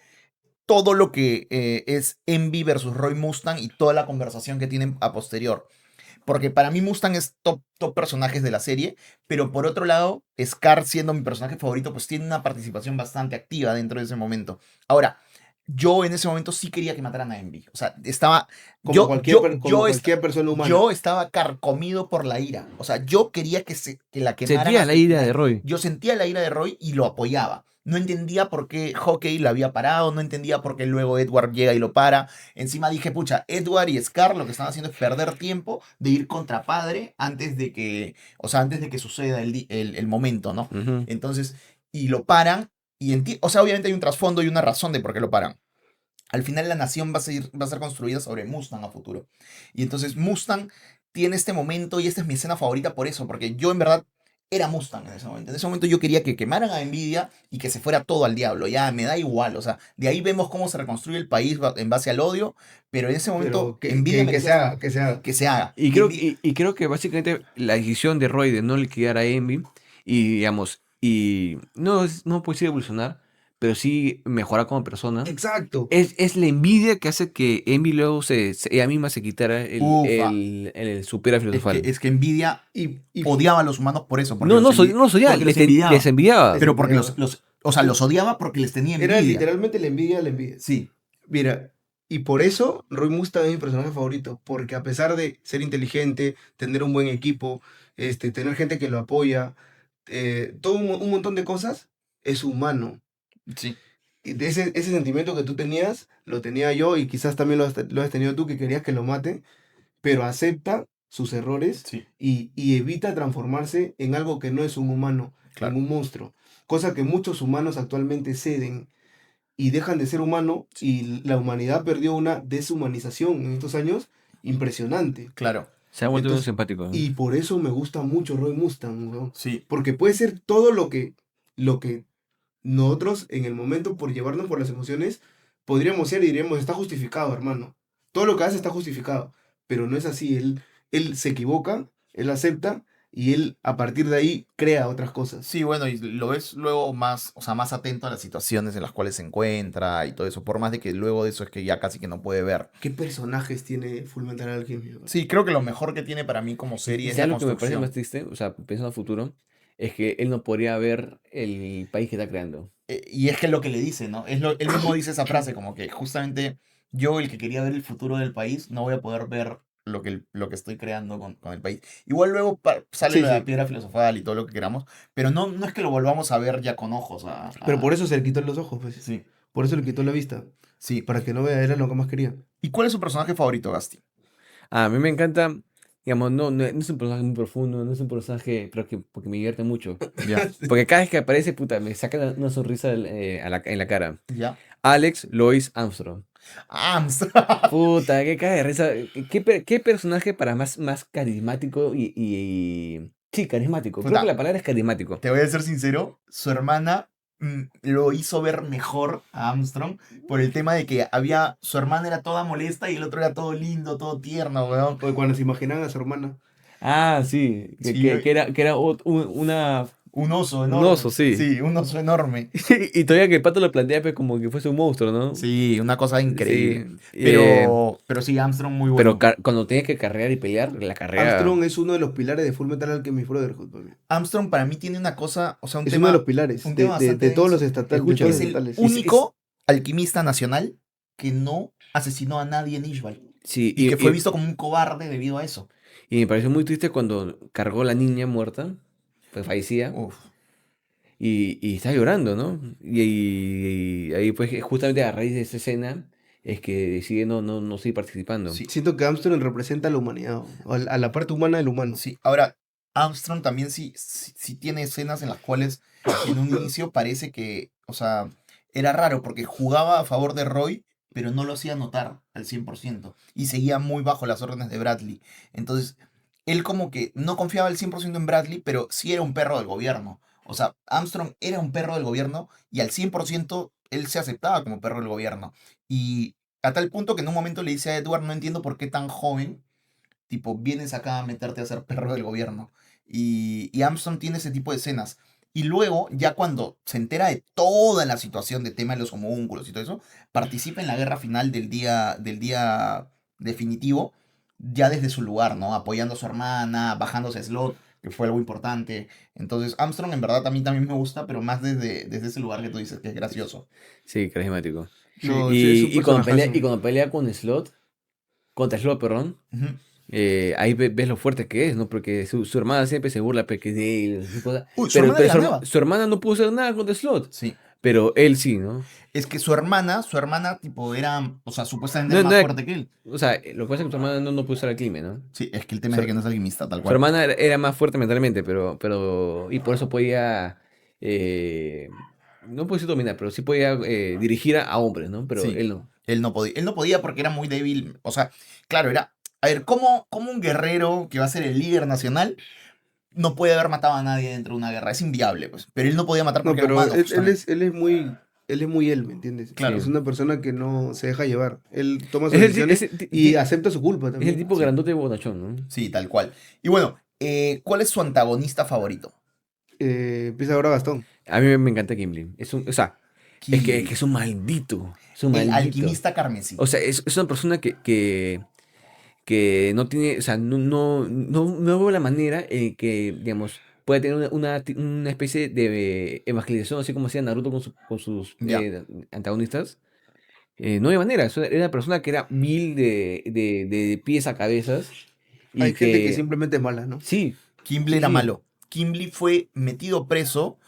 todo lo que es Envy versus Roy Mustang y toda la conversación que tienen a posterior. Porque para mí Mustang es top personajes de la serie, pero por otro lado, Scar siendo mi personaje favorito, pues tiene una participación bastante activa dentro de ese momento. Ahora, yo en ese momento sí quería que mataran a Envy. O sea, estaba... Como cualquier persona humana. Yo estaba carcomido por la ira. O sea, yo quería que la quemaran. Sentía hasta la el ira final. de Roy. Yo sentía la ira de Roy y lo apoyaba. No entendía por qué Hawkeye lo había parado, no entendía por qué luego Edward llega y lo para. Encima dije, pucha, Edward y Scar lo que están haciendo es perder tiempo de ir contra padre antes de que, o sea, antes de que suceda el momento, ¿no? Ujú. Entonces, y lo paran, o sea, obviamente hay un trasfondo y una razón de por qué lo paran. Al final la nación va a ser construida sobre Mustang a futuro. Y entonces Mustang tiene este momento y esta es mi escena favorita por eso, porque yo en verdad era Mustang en ese momento. En ese momento yo quería que quemaran a Nvidia y que se fuera todo al diablo. Ya me da igual, o sea, de ahí vemos cómo se reconstruye el país en base al odio, pero en ese momento Pero Nvidia que se haga, que se haga. que se haga. Y creo, Nvidia- y creo que básicamente la decisión de Roy de no liquidar a Envy y digamos, y no puede decir evolucionar, pero sí mejorar como persona. Exacto. Es la envidia que hace que Envy luego ella misma se quitara Ufa. el supera filosofal. es que Nvidia Y odiaba a los humanos por eso. Porque No, no, los envi- no los odiaba, porque los les envidiaba. envidiaba. Pero porque envidiaba. o sea, los odiaba porque les tenía envidia. era literalmente la envidia. Sí, Mira, y por eso Roy Mustang es mi personaje favorito, porque a pesar de ser inteligente, tener un buen equipo, tener gente que lo apoya, todo un montón de cosas, es humano. sí. Y de ese sentimiento que tú tenías, lo tenía yo y quizás también lo has tenido tú, que querías que lo mate, pero acepta sus errores Sí, y evita transformarse en algo que no es un humano, claro. en un monstruo. Cosa que muchos humanos actualmente ceden y dejan de ser humano y la humanidad perdió una deshumanización en estos años impresionante. Claro. Se ha vuelto muy Entonces, simpático. Y por eso me gusta mucho Roy Mustang, weón. Sí. Porque puede ser todo lo que nosotros en el momento, por llevarnos por las emociones, podríamos ser y diríamos, está justificado, hermano. Todo lo que hace está justificado. Pero no es así. Él se equivoca, él acepta y él a partir de ahí crea otras cosas. Sí, bueno, y lo ves luego más, o sea, más atento a las situaciones en las cuales se encuentra y todo eso, por más de que luego de eso es que ya casi que no puede ver. ¿Qué personajes tiene Fullmetal Alchemist? Sí, creo que lo mejor que tiene para mí como serie es la ¿Sabes lo que me parece construcción. más triste? O sea, pensando a futuro, es que él no podría ver el país que está creando. Y es que es lo que le dice, ¿no? Él mismo dice esa frase, como que justamente yo, el que quería ver el futuro del país, no voy a poder ver lo que estoy creando con el país. Igual luego sale Sí, lo de sí. la piedra filosofal y todo lo que queramos, pero no es que lo volvamos a ver ya con ojos. Pero por eso se le quitó los ojos, pues. Sí, Por eso le quitó la vista. sí. Para que no vea, era lo que más quería. ¿Y cuál es su personaje favorito, Gasti? A mí me encanta, digamos, no es un personaje muy profundo, no es un personaje, pero porque me divierte mucho. Ya. Porque cada vez que aparece, puta, me saca una sonrisa en la cara. ¿Ya? Alex Lois Armstrong. Armstrong. Puta, qué cae de risa. ¿Qué personaje para más carismático Sí, carismático. Creo Puta. que la palabra es carismático. Te voy a ser sincero, su hermana lo hizo ver mejor a Armstrong por el tema de que su hermana era toda molesta y el otro era todo lindo, todo tierno, weón. Porque cuando se imaginan a su hermana. Ah, sí. Sí, Que era una... Un oso Un enorme. oso, sí. Sí, un oso enorme. Y todavía que el pato lo plantea pues, como que fuese un monstruo, ¿no? Sí, una cosa increíble. Sí. Pero sí, Armstrong muy bueno. Pero cuando tienes que carrear y pelear, la carrera... Armstrong es uno de los pilares de Fullmetal Alchemist Brotherhood, papi. Armstrong para mí tiene una cosa, o sea, un Es tema... uno de los pilares un de, tema de bastante todos los denso. estatales. Escucha, de Es todos los el estatales. único alquimista nacional que no asesinó a nadie en Ishbal. Sí, Y que fue visto como un cobarde debido a eso. y me pareció muy triste cuando cargó a la niña muerta, pues fallecía, Uf. y está llorando, ¿no? Y ahí pues justamente a raíz de esa escena es que decide no seguir participando. Sí. Siento que Armstrong representa a la humanidad, a la parte humana del humano. Sí, ahora, Armstrong también sí tiene escenas en las cuales en un inicio parece que, o sea, era raro porque jugaba a favor de Roy, pero no lo hacía notar al 100% y seguía muy bajo las órdenes de Bradley. Entonces, él como que no confiaba al 100% en Bradley, pero sí era un perro del gobierno. O sea, Armstrong era un perro del gobierno y al 100% él se aceptaba como perro del gobierno. Y a tal punto que en un momento le dice a Edward, no entiendo por qué tan joven, tipo, vienes acá a meterte a ser perro del gobierno. Y Armstrong tiene ese tipo de escenas. Y luego, ya cuando se entera de toda la situación de tema de los homúnculos y todo eso, participa en la guerra final del día definitivo, ya desde su lugar, ¿no? Apoyando a su hermana, bajándose a Slot, que fue algo importante. Entonces, Armstrong en verdad a mí también me gusta, pero más desde ese lugar que tú dices, que es gracioso. Sí, carismático. No, es un Y cuando pelea, personajazo. y cuando pelea contra Slot, perdón, Ujú. ahí ves lo fuerte que es, ¿no? Porque su hermana siempre se burla porque de él, esas cosas. Uy, su Pero, hermana pero le ganaba. su hermana no pudo hacer nada contra Slot. Sí. Pero él sí, ¿no? Es que su hermana, tipo, era, o sea, supuestamente No, era no más era- fuerte que él. O sea, lo que pasa es que su hermana no pudo usar el clima, ¿no? Sí, es que el tema Su, es de que no es alquimista, tal su cual. hermana era más fuerte mentalmente, y por eso podía, eh, no puedo decir dominar, pero sí podía dirigir a hombres, ¿no? Pero Sí, él no. él no podía porque era muy débil. O sea, claro, a ver, ¿cómo un guerrero que va a ser el líder nacional no puede haber matado a nadie dentro de una guerra? Es inviable, pues. Pero él no podía matar No, porque era pero humano, él justamente. él es muy él, ¿me entiendes? Claro. Es una persona que no se deja llevar. Él toma sus Es decisiones y acepta su culpa es el también. tipo Sí. grandote y bonachón, ¿no? Sí, tal cual. Y bueno, ¿cuál es su antagonista favorito? Empieza ahora Gastón. A mí me encanta Gimli. O sea, es que Gimli, es un maldito. Es un el maldito. alquimista carmesí. O sea, es una persona que no tiene, o sea, no veo la manera en que, digamos, puede tener una especie de evangelización, así como hacía Naruto con sus Ya. antagonistas. No hay manera, era una persona que era vil de pies a cabezas y Hay gente que que, simplemente es mala, ¿no? sí, Gimli sí, era sí, malo. Gimli fue metido preso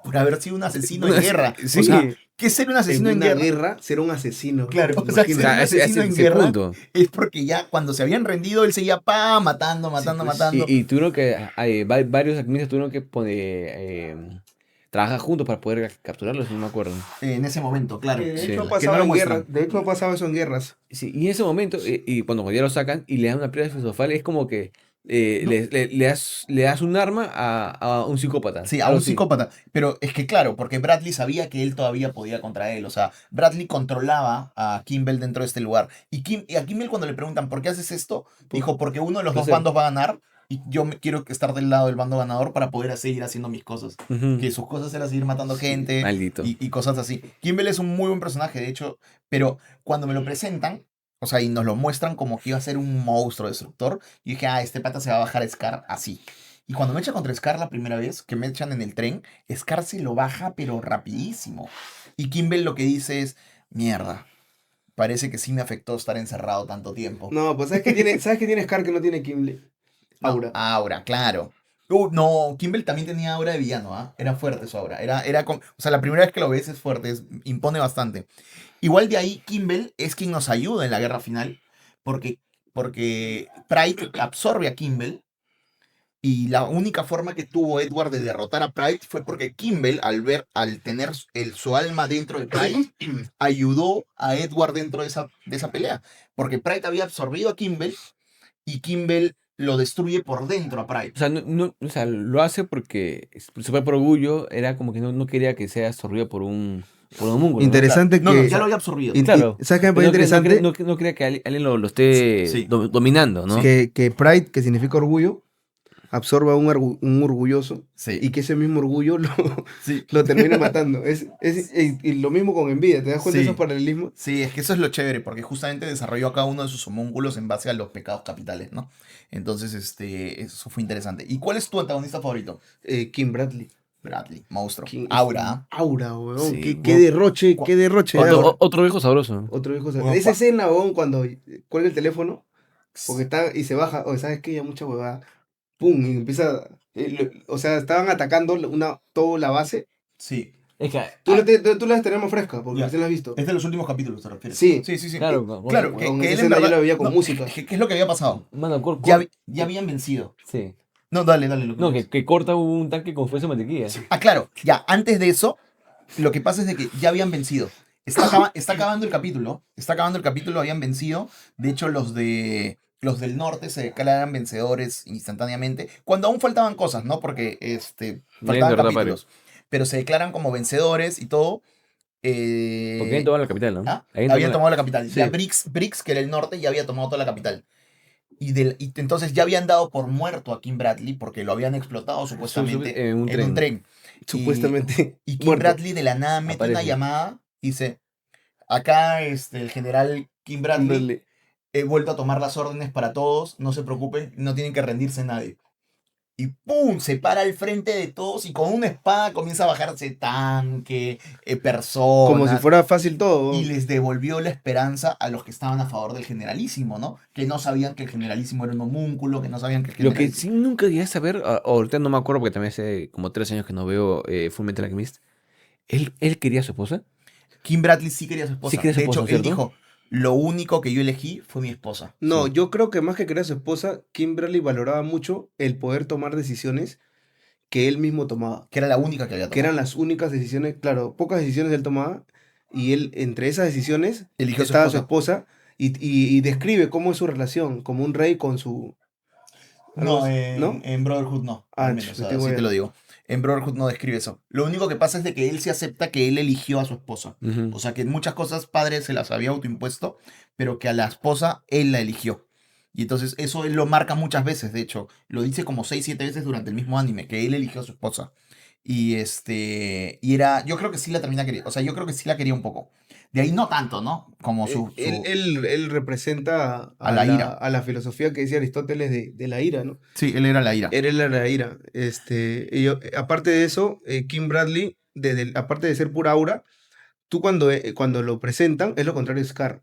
por haber sido un asesino en una- guerra. sí, O sea, ¿qué es ser un asesino En en una guerra? guerra, ser un asesino. Claro, o sea, o ser Imagínate. un sea, asesino en ese guerra punto. es porque ya cuando se habían rendido, él seguía matando, Sí, pues. matando. Y tuvieron que, varios alquimistas tuvieron que trabajar juntos para poder capturarlos, no me acuerdo. En ese momento, claro. Que de Sí. hecho ha Que no pasado lo en muestran. guerras. De hecho ha pasado eso en guerras. Sí, y en ese momento, y cuando ya lo sacan y le dan una piedra filosofal, es como que No. le das un arma a un psicópata. Sí, a algo un así. psicópata. Pero es que claro, porque Bradley sabía que él todavía podía contra él. O sea, Bradley controlaba a Kimball dentro de este lugar. Y a Kimball cuando le preguntan, ¿por qué haces esto? Dijo, porque uno de los dos Placer. bandos va a ganar y yo quiero estar del lado del bando ganador para poder seguir haciendo mis cosas. Ujú. Que sus cosas era seguir matando gente Maldito. y cosas así. Kimball es un muy buen personaje, de hecho, pero cuando me lo presentan, o sea, y nos lo muestran como que iba a ser un monstruo destructor, y dije, este pata se va a bajar a Scar así. Y cuando me echa contra Scar la primera vez, que me echan en el tren, Scar se lo baja, pero rapidísimo. Y Kimball lo que dice es, mierda, parece que sí me afectó estar encerrado tanto tiempo. No, pues ¿sabes qué tiene Scar que no tiene Gimli? No, Aura. Aura, claro. No, Kimball también tenía aura de villano, ¿ah? Era fuerte su aura. O sea, la primera vez que lo ves es fuerte, impone bastante. Igual de ahí, Kimball es quien nos ayuda en la guerra final, porque Pride absorbe a Kimball, y la única forma que tuvo Edward de derrotar a Pride fue porque Kimball, al tener su alma dentro de Pride, ayudó a Edward dentro de esa pelea. Porque Pride había absorbido a Kimball y Kimball lo destruye por dentro a Pride. O sea, o sea, lo hace porque su propio orgullo era como que no quería que sea absorbido por un homúnculo, ¿no? Interesante No, que... ya lo había absorbido. Claro. ¿Sabes qué me Pero parece interesante? no quería que alguien lo esté Sí. dominando, ¿no? Que Pride, que significa orgullo, absorba un orgulloso Sí. y que ese mismo orgullo Sí. lo termina matando. Y lo mismo con envidia, ¿te das cuenta de Sí. esos paralelismos? Sí, es que eso es lo chévere, porque justamente desarrolló a cada uno de sus homúnculos en base a los pecados capitales, ¿no? Entonces, eso fue interesante. ¿Y cuál es tu antagonista favorito? Kim Bradley. Bradley, monstruo. Kim- Aura, ¿ah? Aura, weón. Sí, Qué weón. derroche, qué derroche de aura. Otro viejo sabroso. Otro viejo. Weón, Esa pa- escena, weón, cuando cuelga el teléfono, porque está y se baja, o ¿sabes qué? Ya mucha huevada. Pum, y empieza. O sea, estaban atacando toda la base. Sí. Es que, Tú la tenemos fresca, porque Ya. recién la has visto. Es de los últimos capítulos, ¿te refieres? Sí. Sí. claro, Claro, Weón, que esa él en escena yo verdad... la veía con no, música. ¿Qué es lo que había pasado? mano, Ya habían vencido. sí. No, dale, lo que No, quieras. que corta un tanque con fuerza de mantequilla. Ah, claro, ya, antes de eso, lo que pasa es de que ya habían vencido. Está acabando el capítulo. Está acabando el capítulo, habían vencido. De hecho, los del norte se declaran vencedores instantáneamente. Cuando aún faltaban cosas, ¿no? Porque No hay faltaban derrota capítulos. Pero se declaran como vencedores y todo. Porque habían tomado la capital, ¿no? Habían tomado la capital. Sí. Ya Briggs, que era el norte, ya había tomado toda la capital. Y entonces ya habían dado por muerto a Kim Bradley porque lo habían explotado supuestamente en un en un tren. tren. Supuestamente Y Kim muerto. Bradley de la nada mete una Aparece. llamada y dice, acá el general Kim Bradley, Bradley. he vuelto a tomar las órdenes para todos, no se preocupen, no tienen que rendirse nadie. Y ¡pum! Se para al frente de todos y con una espada comienza a bajarse tanque, personas. Como si fuera fácil todo. Y les devolvió la esperanza a los que estaban a favor del generalísimo, ¿no? Que no sabían que el generalísimo era un homúnculo, que no sabían que el Lo que generalísimo... sí nunca llegué a saber, ahorita no me acuerdo porque también hace como 3 años que no veo Fullmetal Alchemist. ¿Él quería a su esposa? Kim Bradley sí quería a su esposa. Sí quería a su De hecho, esposa, él ¿cierto? dijo, lo único que yo elegí fue mi esposa. No, Sí. yo creo que más que querer a su esposa, Kim Bradley valoraba mucho el poder tomar decisiones que él mismo tomaba. Que era la única que había Que eran tomado. las únicas decisiones, claro, pocas decisiones él tomaba. Y él, entre esas decisiones, Eligió a su estaba su esposa. esposa. Y describe cómo es su relación, como un rey con su... algo No, así, ¿no? en Brotherhood no. Ah, Al menos, o sea, tengo así te idea. lo digo. En Brotherhood no describe eso. Lo único que pasa es de que él se acepta que él eligió a su esposa. Ujú. O sea, que muchas cosas padre se las había autoimpuesto, pero que a la esposa él la eligió. Y entonces eso él lo marca muchas veces, de hecho. Lo dice como 6 7 veces durante el mismo anime, que él eligió a su esposa. Y era, yo creo que sí la termina queriendo. O sea, yo creo que sí la quería un poco. De ahí no tanto, ¿no? Como Él representa a la ira. a la filosofía que decía Aristóteles de la ira, ¿no? Sí, él era la ira. Él era la ira. Aparte de eso, Kim Bradley, aparte de ser pura aura, tú cuando lo presentan, es lo contrario de Scar.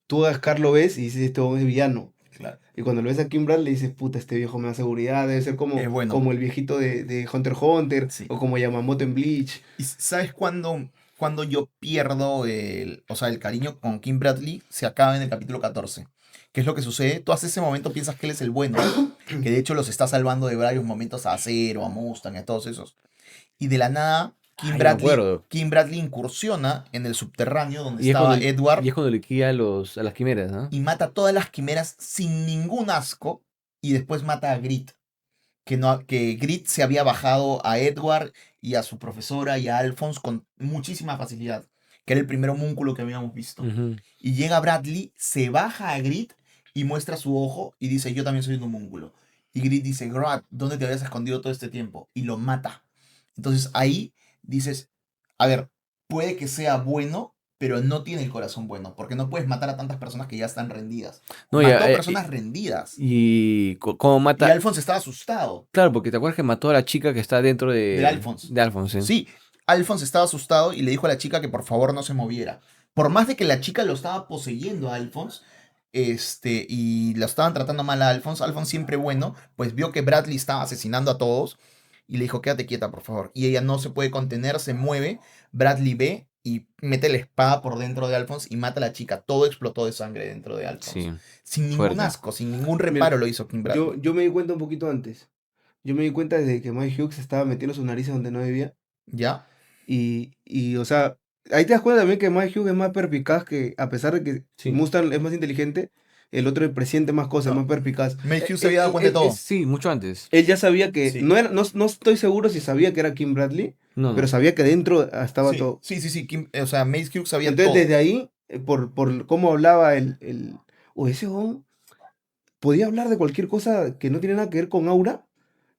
Tú a Scar lo ves y dices, este hombre es villano. Claro. Y cuando lo ves a Kim Bradley, dices, puta, este viejo me da seguridad, debe ser como, Es bueno. como el viejito de Hunter x Hunter, Sí. o como Yamamoto en Bleach. ¿Y sabes cuándo yo pierdo el cariño con Kim Bradley? Se acaba en el capítulo 14. ¿Qué es lo que sucede? Tú hasta ese momento piensas que él es el bueno, que de hecho los está salvando de varios momentos a Zero, a Mustang, a todos esos. Y de la nada, Ay, me acuerdo. Kim Bradley incursiona en el subterráneo donde Y es estaba cuando, Edward y es cuando liquida a las quimeras, ¿no? y mata a todas las quimeras sin ningún asco y después mata a Grit. Que Grit se había bajado a Edward y a su profesora y a Alphonse con muchísima facilidad, que era el primer homúnculo que habíamos visto. Ujú. Y llega Bradley, se baja a Grit y muestra su ojo y dice, yo también soy un homúnculo. Y Grit dice, Grat, ¿dónde te habías escondido todo este tiempo? Y lo mata. Entonces ahí dices, a ver, puede que sea bueno, pero no tiene el corazón bueno, porque no puedes matar a tantas personas que ya están rendidas. No, Mató ya, a personas rendidas. cómo Y mata. Alphonse estaba asustado. Claro, porque te acuerdas que mató a la chica que está dentro De Alphonse. De Alphonse. Sí, Alphonse estaba asustado y le dijo a la chica que por favor no se moviera. Por más de que la chica lo estaba poseyendo a Alphonse, y lo estaban tratando mal a Alphonse, Alphonse siempre bueno, pues vio que Bradley estaba asesinando a todos y le dijo, quédate quieta, por favor. Y ella no se puede contener, se mueve, Bradley ve y mete la espada por dentro de Alphonse y mata a la chica. Todo explotó de sangre dentro de Alphonse. Sí. Sin ningún Fuerte. asco, sin ningún reparo lo hizo Kim Bradley. Yo me di cuenta un poquito antes. Yo me di cuenta desde que Mike Hughes estaba metiendo sus narices donde no debía. ¿Ya? O sea, ahí te das cuenta también que Mike Hughes es más perspicaz que, a pesar de que Sí. Mustang es más inteligente, el otro presiente más cosas, No. más perspicaz. Mike Hughes se había dado cuenta de todo. Sí, mucho antes. Él ya sabía que, Sí. no estoy seguro si sabía que era Kim Bradley, No, pero no. sabía que dentro estaba Sí, todo. sí. O sea, Mace Hughes sabía Entonces todo. desde ahí, por cómo hablaba ese huevón podía hablar de cualquier cosa que no tiene nada que ver con aura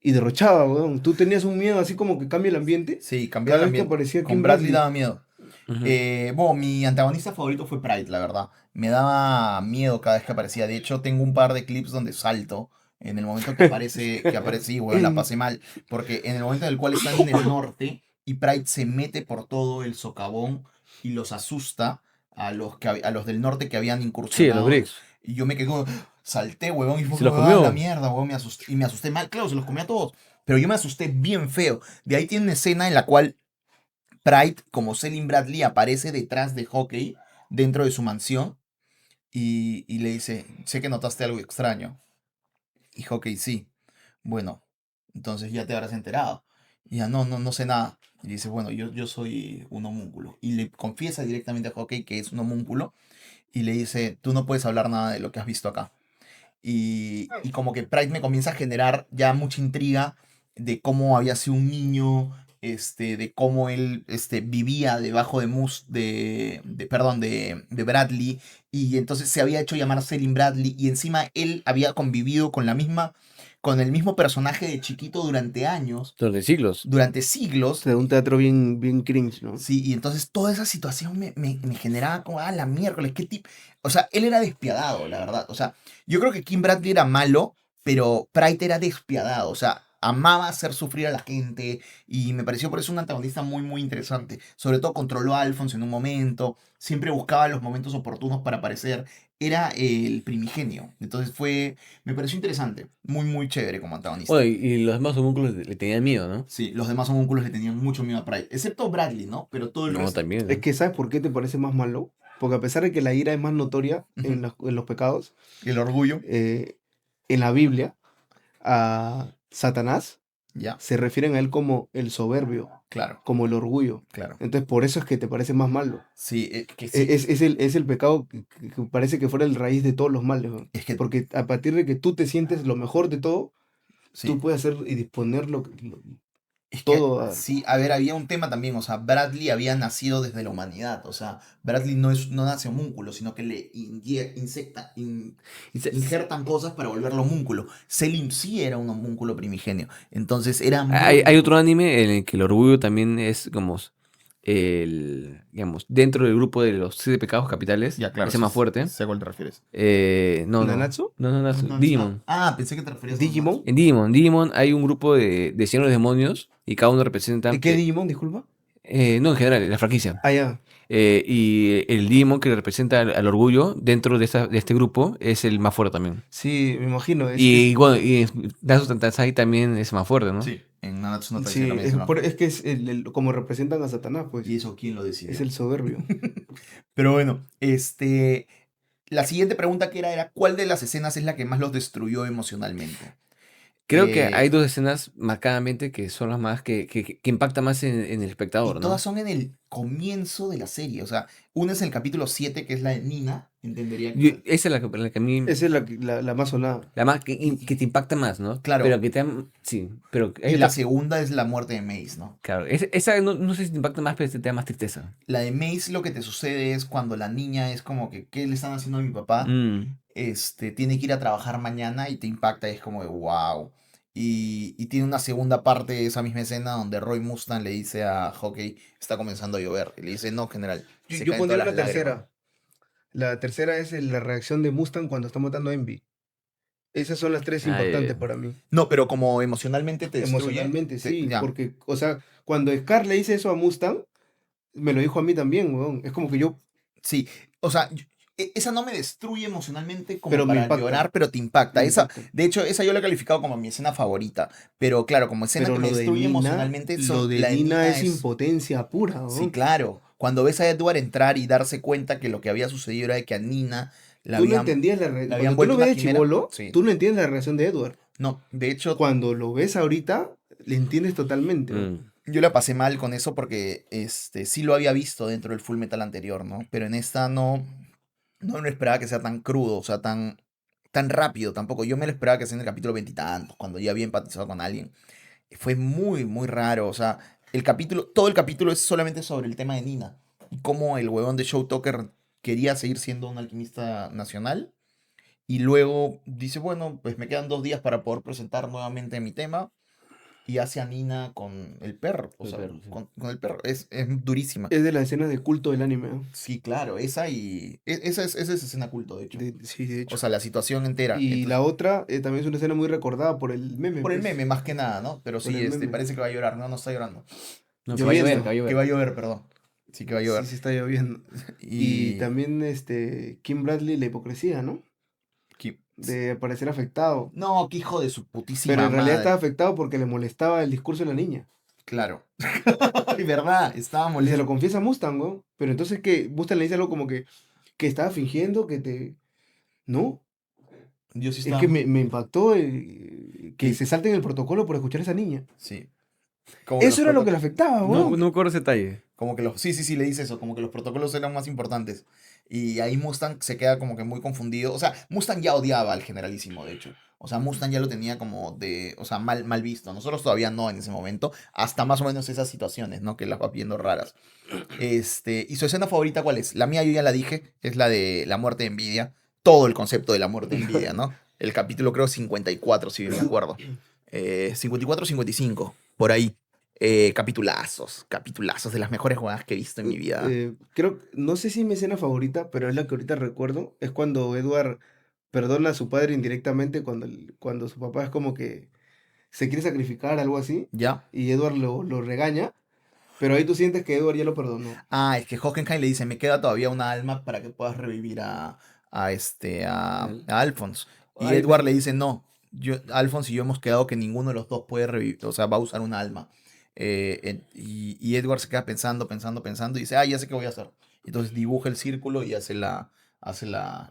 y derrochaba, weón. Tú tenías un miedo así como que cambia el ambiente. Sí, cambiaba Cada el vez que ambiente. aparecía Con Kim Bradley Bradley. daba miedo. Ujú. Bueno, mi antagonista favorito fue Pride, la verdad. Me daba miedo cada vez que aparecía. De hecho, tengo un par de clips donde salto en el momento que aparece, y bueno, la pasé mal. Porque en el momento en el cual están en el norte y Pride se mete por todo el socavón y los asusta a los del norte que habían Sí, a incursionado. los Bricks. Y yo me quedé como, salté, huevón, y fue Se los como, comió. la mierda, huevón, y me asusté mal. Claro, se los comía a todos. Pero yo me asusté bien feo. De ahí tiene una escena en la cual Pride, como Selim Bradley, aparece detrás de Hockey, dentro de su mansión, y le dice, sé que notaste algo extraño. Y Hockey, sí. Bueno, entonces ya te habrás enterado. Y ya, no sé nada. Y dice, bueno, yo soy un homúnculo. Y le confiesa directamente a Hawkeye que es un homúnculo. Y le dice, tú no puedes hablar nada de lo que has visto acá. Y como que Pride me comienza a generar ya mucha intriga de cómo había sido un niño, de cómo él vivía debajo de perdón, de Bradley, y entonces se había hecho llamar Selim Bradley, y encima él había convivido con el mismo personaje de chiquito durante años, Durante siglos. durante O siglos. sea, un teatro bien, bien cringe, ¿no? Sí, y entonces toda esa situación me generaba como, la miércoles, qué tipo. O sea, él era despiadado, la verdad. O sea, yo creo que Kim Bradley era malo, pero Pride era despiadado. O sea, amaba hacer sufrir a la gente y me pareció por eso un antagonista muy, muy interesante. Sobre todo controló a Alphonse en un momento, siempre buscaba los momentos oportunos para aparecer. Era el primigenio. Entonces me pareció interesante, muy, muy chévere como antagonista. Bueno, y los demás homúnculos le tenían miedo, ¿no? Sí, los demás homúnculos le tenían mucho miedo a Pride, excepto Bradley, ¿no? Pero todo el No, resto. también, Es ¿no? que, ¿sabes por qué te parece más malo? Porque a pesar de que la ira es más notoria Ujú. en los pecados, El orgullo. en la Biblia, a Satanás Ya, se refieren a él como el soberbio, claro, como el orgullo. claro. Entonces, por eso es que te parece más malo. Sí, que sí. Es el pecado que parece que fuera el raíz de todos los males, ¿no? Es que Porque a partir de que tú te sientes lo mejor de todo, tú sí. puedes hacer y disponer Es que todo a... sí, a ver, había un tema también, o sea, Bradley había nacido desde la humanidad, o sea, Bradley no nace homúnculo, sino que le Y injertan cosas para volverlo homúnculo. Selim sí era un homúnculo primigenio, entonces era hay, muy... hay otro anime en el que el orgullo también es como digamos, dentro del grupo de los 7 pecados capitales, Ya, claro, ese más fuerte. sé a cuál te refieres. No, ¿Nanatsu? no, Digimon. Pensé que te referías a ¿Digimon? Nanatsu. En Digimon hay un grupo de señores demonios y cada uno representa... ¿Qué Digimon, disculpa? no, en general, la franquicia. Ah, ya. Y el Digimon que representa al orgullo dentro de este grupo es el más fuerte también. Sí, me imagino. Y bueno, y Natsu Tansai también es más fuerte, ¿no? Sí, en Nanatsu no Sí, también es una es que es como representan a Satanás, pues. ¿Y eso quién lo decidió? Es el soberbio. Pero bueno, la siguiente pregunta que era ¿cuál de las escenas es la que más los destruyó emocionalmente? Creo que hay Eh, dos escenas marcadamente que son las más que impactan más en el y espectador, todas ¿no? son en el comienzo de la serie. O sea, una es el capítulo 7, que es la de Nina. Entendería que... Esa es la que a mí, Esa es la más sonada. la más Y, que te impacta más, ¿no? claro, Pero que te sí, pero hay y la otra, segunda es la muerte de Mace, ¿no? claro, esa no sé si te impacta más, pero te da más tristeza. La de Mace lo que te sucede es cuando la niña es como que, ¿qué le están haciendo a mi papá? Mm. Tiene que ir a trabajar mañana y te impacta y es como de wow. Y tiene una segunda parte de esa misma escena donde Roy Mustang le dice a Hawkeye, está comenzando a llover. Y le dice, no, general, se Yo caen pondría todas las una lágrimas. tercera. La tercera es la reacción de Mustang cuando está matando a Envy. Esas son las tres Ah, impactantes para mí. No, pero como emocionalmente te destruye. Emocionalmente, sí. Ya. Porque, o sea, cuando Scar le dice eso a Mustang, me lo dijo a mí también, weón. Es como que yo... Sí, o sea, esa no me destruye emocionalmente como Pero me para impacta. llorar, pero te impacta. Me Esa, impacta. de hecho, esa yo la he calificado como mi escena favorita. Pero claro, como escena Pero que me lo de destruye Nina, emocionalmente, lo de la de Nina Nina es impotencia pura, Sí, weón. claro. Cuando ves a Edward entrar y darse cuenta que lo que había sucedido era que a Nina la Tú no habían, entendías la habían Cuando tú vuelto lo una ves de quimera. chibolo, Sí. tú no entiendes la reacción de Edward. No, de hecho, Cuando lo ves ahorita, le entiendes totalmente, weón. Mm. yo la pasé mal con eso porque sí lo había visto dentro del Full Metal anterior, ¿no? Pero en esta no me esperaba que sea tan crudo, o sea, tan rápido tampoco. Yo me lo esperaba que sea en el capítulo veintitantos, cuando ya había empatizado con alguien. Fue muy, muy raro, o sea, todo el capítulo es solamente sobre el tema de Nina y cómo el huevón de Show Tucker quería seguir siendo un alquimista nacional y luego dice, bueno, pues me quedan 2 días para poder presentar nuevamente mi tema y hace a Nina con el perro, o El sea, perro, sí. con el perro, es durísima. Es de las escenas de culto del anime, ¿no? Sí, claro, esa es escena culto, de hecho. Sí, de hecho. O sea, la situación entera. Y Entonces, la otra también es una escena muy recordada por el meme. por el pues. meme, más que nada, ¿no? Pero Por sí, el meme. parece que va a llorar. No, no está llorando. No, que va a llover, Lloviendo. que va a llover. Que va a llover, perdón. Sí, que va a llover. Sí, está lloviendo. Y Y. también Kim Bradley, la hipocresía, ¿no? que- De parecer afectado. No, que hijo de su putísima Pero en realidad madre. estaba afectado porque le molestaba el discurso de la niña. Claro. Es verdad, estaba Y se molesto. lo confiesa a Mustang, ¿no? Pero entonces que Mustang le dice algo como que estaba fingiendo que te... ¿No? Yo sí Es estaba... que me impactó que Sí. se salten el protocolo por escuchar a esa niña. Sí. Como que los Eso era lo que le proto- afectaba, No, weón. no me acuerdo ese detalle. Como que los... Sí, sí, sí, le dice eso. Como que los protocolos eran más importantes. Y ahí Mustang se queda como que muy confundido. O sea, Mustang ya odiaba al generalísimo, de hecho. O sea, Mustang ya lo tenía como de... O sea, mal visto. Nosotros todavía no en ese momento. Hasta más o menos esas situaciones, ¿no? Que las va viendo raras. ¿Y su escena favorita cuál es? La mía yo ya la dije. Es la de la muerte de Envidia. Todo el concepto de la muerte de Envidia, ¿no? El capítulo creo 54, si bien me acuerdo. 54 55, por ahí. Capitulazos de las mejores jugadas que he visto en mi vida. No sé si es mi escena favorita, pero es la que ahorita recuerdo. Es cuando Edward perdona a su padre indirectamente cuando su papá es como que se quiere sacrificar, algo así, ¿Ya? y Edward lo regaña, pero ahí tú sientes que Edward ya lo perdonó. Ah, es que Hockenheim le dice, me queda todavía una alma para que puedas revivir Al- a Alphonse. Y Ay, Edward le dice, no, Alphonse y yo hemos quedado que ninguno de los dos puede revivir, o sea, va a usar un alma. Y Edward se queda pensando y dice, ah, ya sé qué voy a hacer. Entonces dibuja el círculo y o sea,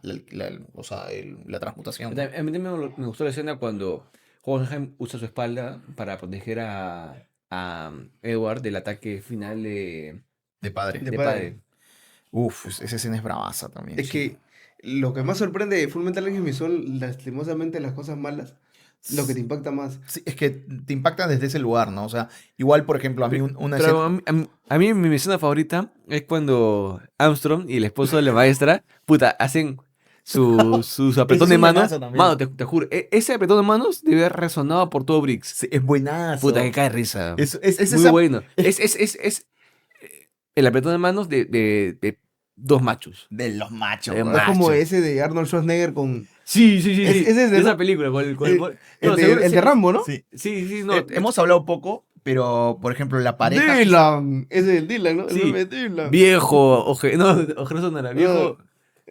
la transmutación, ¿no? A mí también me gustó la escena cuando Hohenheim usa su espalda para proteger a Edward del ataque final De padre. De de padre. padre. Uf, esa escena es bravaza también. Es Sí. que lo que más sorprende de Fullmetal Alchemist son lastimosamente las cosas malas, lo que te impacta más. Sí, es que te impactan desde ese lugar, ¿no? O sea, igual, por ejemplo, a mí una Pero escena... a mí mi escena favorita es cuando Armstrong y el esposo de la maestra, puta, hacen su apretón es de un manos. buenazo también. Mano, te juro, ese apretón de manos debe haber resonado por todo Briggs. Sí, es buenazo. Puta, que cae de risa. Es Muy esa... bueno. Es el apretón de manos de dos machos. De los machos, De weón. Es como macho. ese de Arnold Schwarzenegger con Sí, sí, sí, sí. ese es de Esa Ra- película el, no, el de, seguro- el de Rambo, ¿no? Sí. Sí, sí, no. Hemos hablado poco, pero, por ejemplo, la pareja... Dylan, ese es el Dylan, ¿no? El Sí. meme de Dylan. Viejo, ojeroso no era viejo.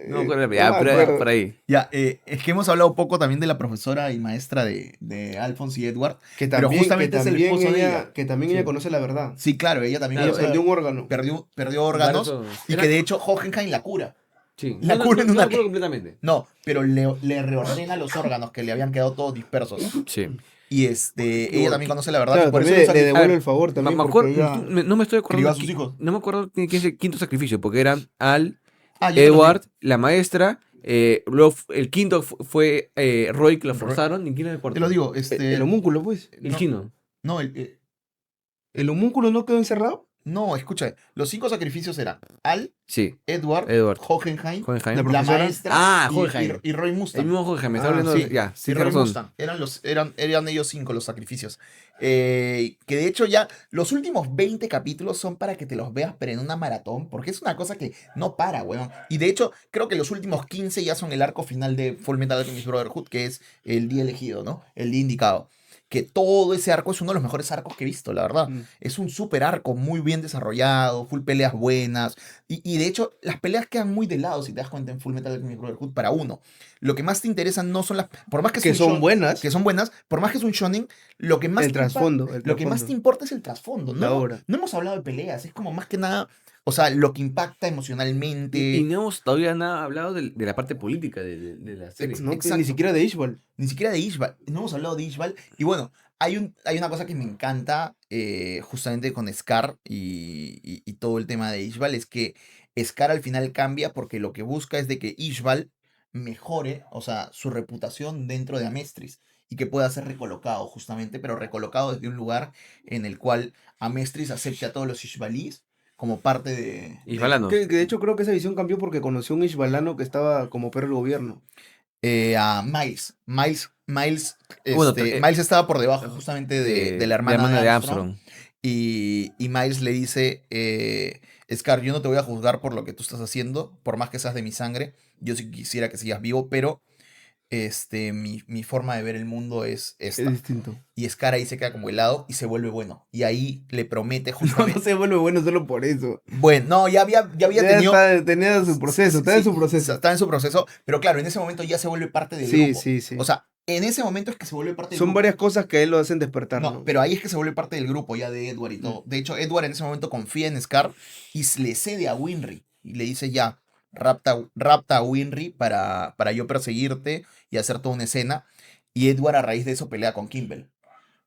No, No ya, me pero acuerdo. por ahí. Ya, es que hemos hablado poco también de la profesora y maestra de Alphonse y Edward. Que Pero también, justamente que es el también esposo de ella, ella. que también Sí. ella conoce la verdad. Sí, claro, ella también Claro, Ella perdió un órgano. perdió órganos Varios- y era- que de hecho Hockenheim la cura. Sí. la No, cura en no una- la cura completamente. No, pero le reordena los órganos que le habían quedado todos dispersos. Sí. Y ella también conoce la verdad. Claro, y por eso también lo le sacri- devuelve ver, el favor también. Me porque acuerdo, ella- no me estoy crió acordando. a sus hijos. No me acuerdo quién es el quinto sacrificio, porque era Al, Ah, yo te lo Edward, digo. la maestra. Luego el quinto fue Roy, que lo Roy. forzaron. ¿Y quién era el cuarto? Te lo digo, el homúnculo, pues. El no. chino. No, ¿El homúnculo no quedó encerrado? no, escucha, los 5 sacrificios eran Al, Sí. Edward, Edward. Hockenheim, Hohenheim. La la profesora. maestra Ah, y- Hockenheim. y Roy El Mustang. mismo Jorge, me está Ah, hablando. sí. Ya, sí, Y tienes Roy razón. Mustang. Eran ellos 5 los sacrificios. Que de hecho ya los últimos 20 capítulos son para que te los veas, pero en una maratón, porque es una cosa que no para, weón. Y de hecho, creo que los últimos 15 ya son el arco final de Fullmetal Alchemist Brotherhood, que es el día elegido, ¿no? El día indicado. Que todo ese arco es uno de los mejores arcos que he visto, la verdad. Mm. Es un super arco, muy bien desarrollado, full peleas buenas. Y de hecho, las peleas quedan muy de lado, si te das cuenta, en Fullmetal Alchemist Brotherhood para uno. Lo que más te interesa no son las... Por más que, Que es un son shon- buenas. que son buenas, por más que es un shonen, lo que más El te trasfondo. lo que más te importa es el trasfondo. La No, obra. no hemos hablado de peleas, es como más que nada, o sea, lo que impacta emocionalmente. Y no hemos todavía nada hablado de la parte política de la serie. No, Exacto. ni siquiera de Ishbal. Ni siquiera de Ishbal. No hemos hablado de Ishbal. Y bueno, hay una cosa que me encanta justamente con Scar y todo el tema de Ishbal, es que Scar al final cambia porque lo que busca es de que Ishbal mejore, o sea, su reputación dentro de Amestris y que pueda ser recolocado justamente, pero recolocado desde un lugar en el cual Amestris acepte a todos los Ishbalís como parte de... Ishbalano. Que de hecho creo que esa visión cambió porque conoció un Ishbalano que estaba como perro del gobierno. A Miles. Miles, Bueno, Miles estaba por debajo justamente de la hermana de Armstrong. Y Miles le dice, Scar, yo no te voy a juzgar por lo que tú estás haciendo, por más que seas de mi sangre, yo sí quisiera que sigas vivo, pero mi forma de ver el mundo es esta. Es distinto. Y Scar ahí se queda como helado y se vuelve bueno. Y ahí le promete No, justamente... no se vuelve bueno solo por eso. Bueno, no, ya había tenido... Tenía su proceso, está en su proceso. Está en su proceso, pero claro, en ese momento ya se vuelve parte del Sí, grupo. sí, sí. O sea, en ese momento es que se vuelve parte del Son grupo. varias cosas que a él lo hacen despertar. No, ¿no? pero ahí es que se vuelve parte del grupo ya de Edward y todo. De hecho, Edward en ese momento confía en Scar y le cede a Winry. Y le dice ya, rapta a Winry para yo perseguirte y hacer toda una escena. Y Edward a raíz de eso pelea con Kimball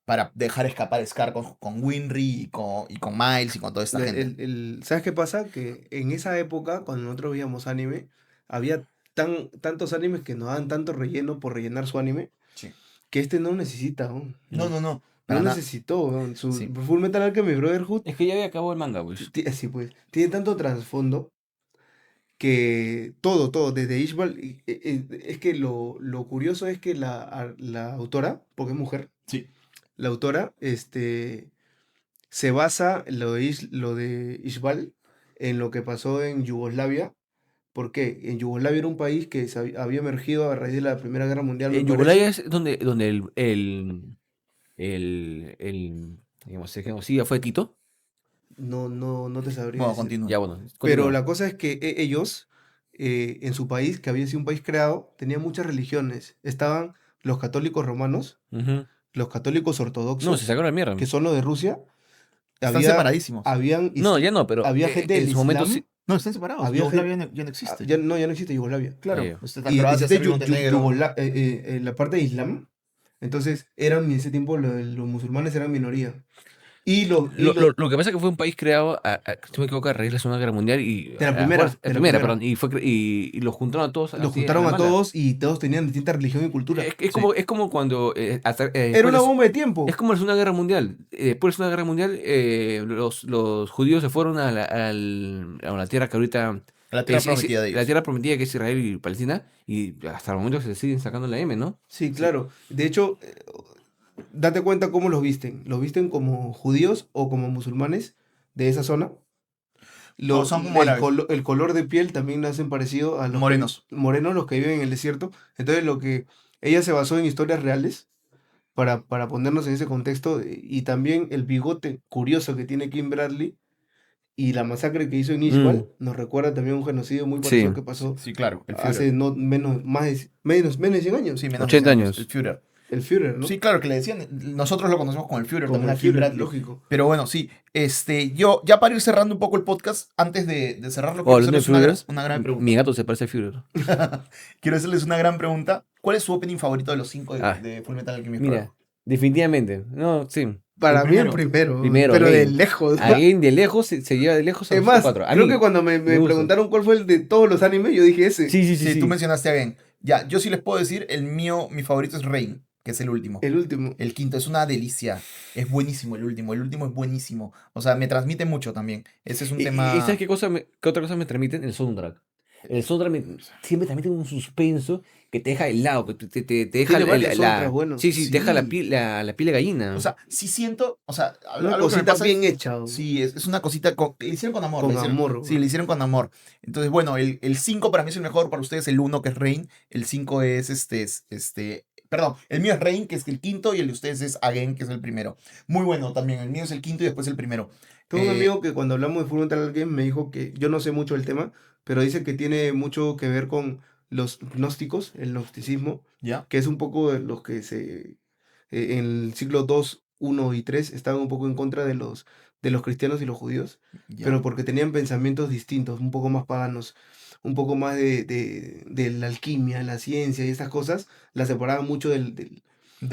para dejar escapar a Scar con Winry y con Miles y con toda esta gente. ¿Sabes qué pasa? Que en esa época, cuando nosotros veíamos anime, había tantos animes que nos daban tanto relleno por rellenar su anime, Sí. que este no necesita, ¿no? No, no, no. No Para nada. necesitó, ¿no? Su Sí. Full Metal Alchemist Brotherhood, Es que ya había acabado el manga, pues. sí, pues, tiene tanto trasfondo que todo, desde Ishbal, es que lo curioso es que la autora, porque es mujer, Sí. la autora, se basa lo de Ishbal en lo que pasó en Yugoslavia. ¿Por qué? En Yugoslavia era un país que había emergido a raíz de la Primera Guerra Mundial, me En Yugoslavia parece. es donde digamos, el genocida fue Tito. No te sabría Bueno, decir. continúa. Ya, bueno, Pero continúa. la cosa es que ellos, en su país, que había sido un país creado, tenían muchas religiones. Estaban los católicos romanos, Ujú. los católicos No, se ortodoxos, sacaron la mierda. que son los de Rusia. Están separadísimos. Habían No, ya no, pero había gente en del su momento Islam. sí. No, están separados. Había Yugoslavia gente, ya no existe. ya no existe Yugoslavia. Claro. Ya. Está Y Croacia, existe Serbia, Montenegro. la parte de Islam. Entonces, en ese tiempo los musulmanes eran minoría. Y Lo que pasa es que fue un país creado, si no me equivoco, a raíz de la Segunda Guerra Mundial y de la primera, perdón, y los juntaron a todos los así juntaron la a mala. todos y todos tenían distinta religión y cultura. Es como cuando Era después una bomba de tiempo. es como la Segunda Guerra Mundial. Después de la Segunda Guerra Mundial, los judíos se fueron a la tierra que ahorita La tierra es prometida de ellos. la tierra prometida, que es Israel y Palestina, y hasta el momento se siguen sacando la M, ¿no? Sí, claro. De hecho, date cuenta cómo los visten. Los visten como judíos o como musulmanes de esa zona. No, son como árabes. El color de piel también lo hacen parecido a los Morenos. morenos, los que viven en el desierto. Entonces, ella se basó en historias reales para ponernos en ese contexto. Y también el bigote curioso que tiene Kim Bradley y la masacre que hizo en Ishbal nos recuerda también un genocidio muy parecido Sí. que pasó Sí, claro. El hace Führer. no menos de 100 años. Sí, menos 80 de 100 años. El Führer. El Führer, ¿no? Sí, claro, que le decían. Nosotros lo conocemos como el Führer, Como también el aquí en Führer, Bradley. lógico. Pero bueno, sí. Yo, ya para ir cerrando un poco el podcast, antes de cerrarlo, quiero Hablando de hacerles una, Führer, una gran pregunta. mi gato se parece al Führer. Quiero hacerles una gran pregunta. ¿Cuál es su opening favorito de los 5 Ah, de Full Metal Alchemist? Mira, definitivamente. No, sí. Para mí el primero. primero, pero Again. de lejos. ¿no? Again de lejos se lleva de lejos a Es los más, 4. A creo mí, que cuando me me gusta. preguntaron cuál fue el de todos los animes, yo dije ese. Sí, tú mencionaste a Ben. Ya, yo sí les puedo decir, mi favorito es Rain, que es el último. El último. El quinto es una delicia. Es buenísimo el último. El último es buenísimo. O sea, me transmite mucho también. Ese es un tema. ¿Y sabes qué otra cosa me transmiten? El soundtrack. El soundtrack siempre transmite un suspenso que te deja helado, que te deja Tiene varios soundtracks buenos. Sí, te deja la Sí. piel de gallina. O sea, sí siento. O sea, Una algo que me cosita pasa bien es- hecha. ¿no? Sí, es una cosita. Le hicieron con amor. Con le hicieron- amor, Sí, bro. le hicieron con amor. Entonces, bueno, el 5 para mí es el mejor. Para ustedes el 1, que es Rain. El 5 es Perdón, el mío es Rain, que es el quinto. Y el de ustedes es Again, que es el primero. Muy bueno también. El mío es el quinto y después el primero. Tengo un Eh, amigo que cuando hablamos de Fullmetal Alchemist me dijo que yo no sé mucho del tema, pero dice que tiene mucho que ver con los gnósticos, el gnosticismo, ¿Ya? que es un poco de los que en el siglo II, I y III estaban un poco en contra de los cristianos y los judíos, ¿Ya? pero porque tenían pensamientos distintos, un poco más paganos, un poco más de la alquimia, la ciencia y estas cosas, las separaban mucho De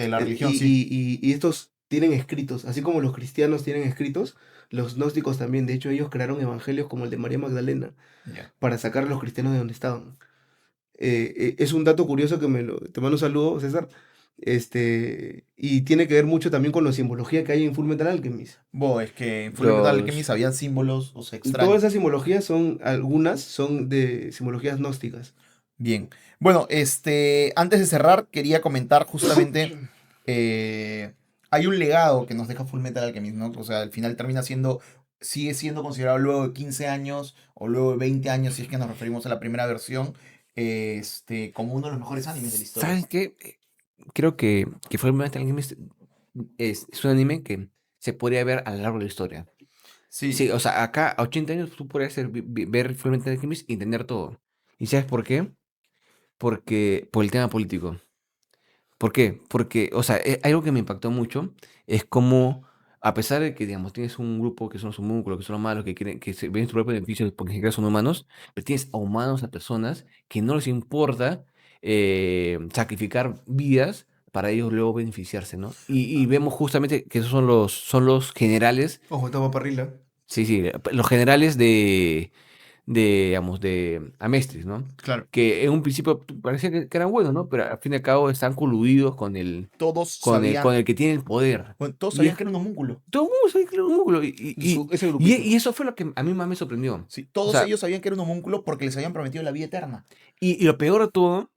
la eh, religión, y, sí. y estos tienen escritos, así como los cristianos tienen escritos, los gnósticos también. De hecho, ellos crearon evangelios como el de María Magdalena Ya. para sacar a los cristianos de donde estaban. Es un dato curioso que te mando un saludo, César. Y tiene que ver mucho también con la simbología que hay en Fullmetal Alchemist. Es que en Fullmetal Los- Alchemist habían símbolos, o sea, Y extraños. todas esas simbologías algunas son de simbologías gnósticas. Bien. Bueno, antes de cerrar, quería comentar justamente. Hay un legado que nos deja Fullmetal Alchemist, ¿no? O sea, al final sigue siendo considerado luego de 15 años o luego de 20 años, si es que nos referimos a la primera versión, como uno de los mejores animes de la historia. ¿Sabes qué? Creo que Fullmetal Alchemist es un anime que se podría ver a lo largo de la historia. Sí, Sí, o sea, acá a 80 años tú podrías ver Fullmetal Alchemist y entender todo. ¿Y sabes por qué? Por el tema político. ¿Por qué? Porque, o sea, algo que me impactó mucho es cómo a pesar de que, digamos, tienes un grupo que son los homúnculos, que son los malos, que quieren, que se ven su propio beneficio porque ni siquiera son humanos, pero tienes a humanos, a personas que no les importa sacrificar vidas para ellos luego beneficiarse, ¿no? Y vemos justamente que esos son los generales, Ojo, estaba Parrilla. sí, sí, los generales digamos, de Amestris, ¿no? Claro. Que en un principio parecía que eran buenos, ¿no? Pero al fin y al cabo están coludidos con Todos con sabían, el que tiene el poder. bueno, todos Y sabían es- que era un homúnculo. Todo el mundo sabía que era un homúnculo. Ese grupito. Y eso fue lo que a mí más me sorprendió. Sí, todos sea- ellos sabían que era un homúnculo porque les habían prometido la vida eterna. Y lo peor de todo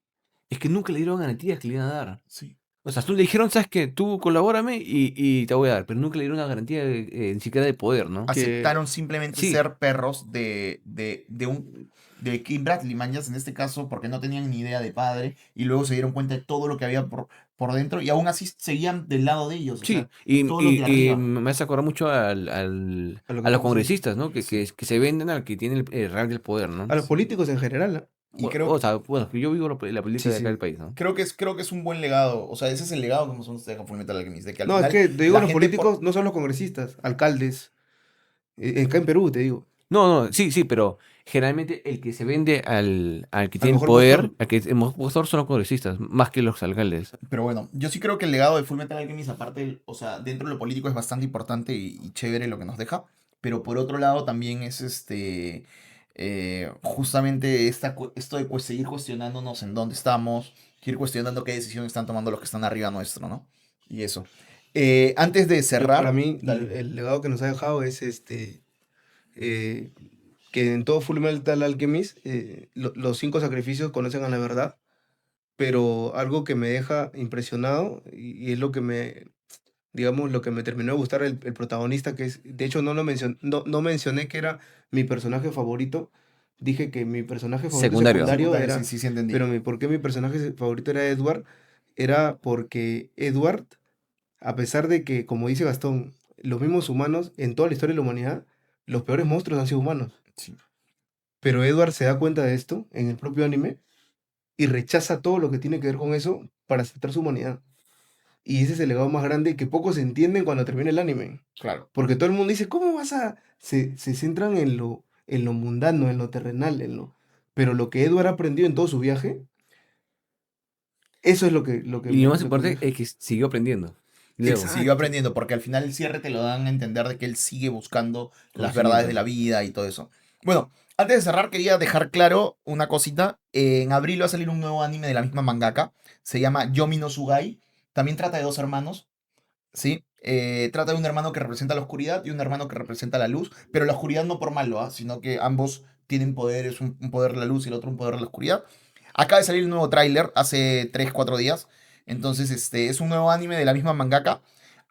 es que nunca le dieron garantías que le iban a dar. Sí. O sea, tú le dijeron, ¿sabes qué? Tú colabórame y te voy a dar. Pero nunca le dieron una garantía ni siquiera de poder, ¿no? Aceptaron simplemente Sí. ser perros de Kim Bradley, mañas, en este caso, porque no tenían ni idea de padre, y luego se dieron cuenta de todo lo que había por dentro, y aún así seguían del lado de ellos. O Sí, sea, y, todo lo de y arriba. me hace acordar mucho A lo que a los pasó. congresistas, ¿no? Que se venden al que tiene el real del poder, ¿no? A los políticos en general. ¿Ah? Y creo, O sea, bueno, que yo vivo la política Sí, de sí. acá del país, ¿no? creo que es un buen legado. O sea, ese es el legado que nos deja Fullmetal Alchemist. De que al No, es final que te digo, la los gente políticos no son los congresistas, alcaldes. Acá en Perú, te digo. No, sí, pero generalmente el que se vende al que tiene el mejor poder, postor. al que el mejor postor son los congresistas, más que los alcaldes. Pero bueno, yo sí creo que el legado de Fullmetal Alchemist, aparte, o sea, dentro de lo político es bastante importante y chévere lo que nos deja. Pero por otro lado también es justamente esto de seguir cuestionándonos en dónde estamos, ir cuestionando qué decisiones están tomando los que están arriba nuestro, ¿no? Y eso. Antes de cerrar, Para mí, dale. el legado que nos ha dejado es que en todo Fullmetal Alchemist los 5 sacrificios conocen a la verdad, pero algo que me deja impresionado y es lo que digamos, lo que me terminó de gustar el protagonista, que es, de hecho no mencioné que era mi personaje favorito, dije que mi personaje favorito Secundario. secundario era, Sí, sí entendí. pero ¿por qué mi personaje favorito era Edward? Era porque Edward, a pesar de que, como dice Gastón, los mismos humanos, en toda la historia de la humanidad, los peores monstruos han sido humanos. Sí. Pero Edward se da cuenta de esto en el propio anime y rechaza todo lo que tiene que ver con eso para aceptar su humanidad. Y ese es el legado más grande que pocos entienden cuando termina el anime. Claro. Porque todo el mundo dice, ¿cómo vas a...? Se centran en lo mundano, en lo terrenal, pero lo que Edward ha aprendido en todo su viaje, eso es lo que Y lo más lo que importante me- es que siguió aprendiendo. Luego. Exacto. Siguió aprendiendo, porque al final el cierre te lo dan a entender de que él sigue buscando las Conocimiento. verdades de la vida y todo eso. Bueno, antes de cerrar quería dejar claro una cosita. En abril va a salir un nuevo anime de la misma mangaka. Se llama Yomi no Sugai. También trata de 2 hermanos. ¿Sí? Trata de un hermano que representa la oscuridad y un hermano que representa la luz. Pero la oscuridad no por malo, ¿ah? Sino que ambos tienen poderes. Un poder de la luz y el otro un poder de la oscuridad. Acaba de salir un nuevo tráiler hace 3-4 días. Entonces, es un nuevo anime de la misma mangaka.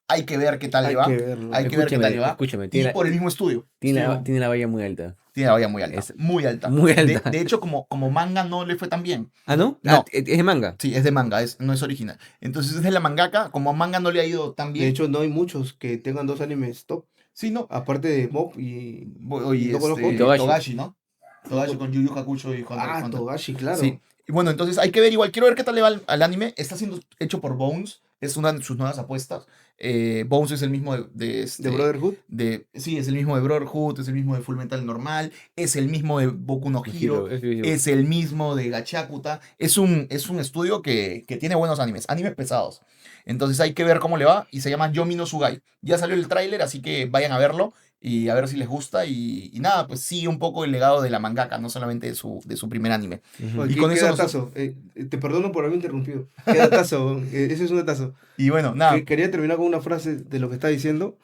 Hay que ver qué tal le Hay va. que verlo. Hay que ver qué tal le va. Escúchame, Y tiene, por el mismo estudio. tiene, Estudio- tiene la valla muy alta. tiene la valla muy alta. Es muy alta. muy alta. De hecho, como manga no le fue tan bien. ¿Ah, no? No. Ah, es de manga. Sí, es de manga, no es original. Entonces es de la mangaka. Como a manga no le ha ido tan bien. De hecho, no hay muchos que tengan 2 animes top, sí, no. aparte de Mob y... Oye, no conozco otro. Togashi. Togashi, ¿no? Togashi con Yu Yu Hakusho y Hunter x Hunter. Togashi, claro. Sí. Y bueno, entonces hay que ver igual. Quiero ver qué tal le va al anime. Está siendo hecho por Bones. Es una de sus nuevas apuestas. Bones es el mismo de De Brotherhood. sí, es el mismo de Brotherhood, es el mismo de Fullmetal normal, es el mismo de Boku no Hero, es el mismo de Gachakuta. Es un estudio que tiene buenos animes pesados. Entonces hay que ver cómo le va y se llama Yomi no Sugai. Ya salió el tráiler, así que vayan a verlo y a ver si les gusta. Y nada, pues sigue un poco el legado de la mangaka, no solamente de su primer anime. Ujú. Oye, Y con qué eso datazo. Te perdono por haberme interrumpido. Qué datazo. Ese es un datazo. Y bueno, nada, Quería terminar con una frase de lo que está diciendo,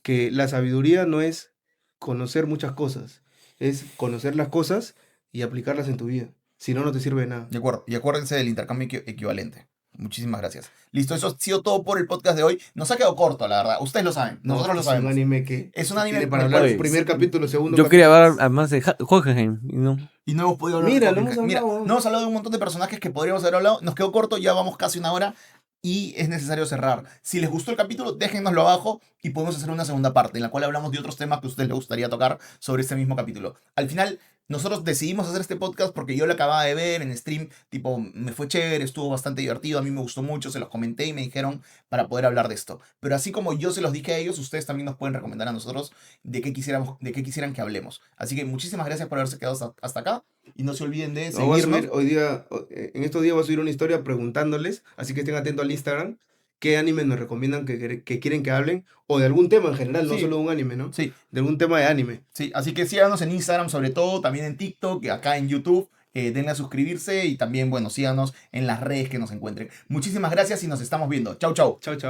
que la sabiduría no es conocer muchas cosas, es conocer las cosas y aplicarlas en tu vida. Si no, no te sirve de nada. de acuerdo. Y acuérdense del intercambio equivalente. Muchísimas gracias. Listo, eso ha sido todo por el podcast de hoy. Nos ha quedado corto, la verdad. Ustedes lo saben, nosotros lo Es sabemos. un anime que Es un anime tiene para del hablar cual- el primer capítulo, segundo Yo capítulo. quería hablar más de Hohenheim. Y no. Y no hemos podido hablar Mira, de no Hawkeye. hemos Mira, hablado. no hemos hablado de un montón de personajes que podríamos haber hablado. Nos quedó corto, ya vamos casi 1 hora y es necesario cerrar. Si les gustó el capítulo, déjennoslo abajo y podemos hacer una segunda parte en la cual hablamos de otros temas que a ustedes les gustaría tocar sobre este mismo capítulo. Al final, nosotros decidimos hacer este podcast porque yo lo acababa de ver en stream, tipo, me fue chévere, estuvo bastante divertido, a mí me gustó mucho, se los comenté y me dijeron para poder hablar de esto. Pero así como yo se los dije a ellos, ustedes también nos pueden recomendar a nosotros de qué quisieran que hablemos. Así que muchísimas gracias por haberse quedado hasta acá y no se olviden de No, voy a seguirnos. subir hoy día, en estos días voy a subir una historia preguntándoles, así que estén atentos al Instagram, qué anime nos recomiendan que quieren que hablen, o de algún tema en general, no Sí. solo de un anime, ¿no? Sí, De algún tema de anime. sí, así que síganos en Instagram sobre todo, también en TikTok, acá en YouTube. Denle a suscribirse y también, bueno, síganos en las redes que nos encuentren. Muchísimas gracias y nos estamos viendo. Chau, chau. Chao, chao.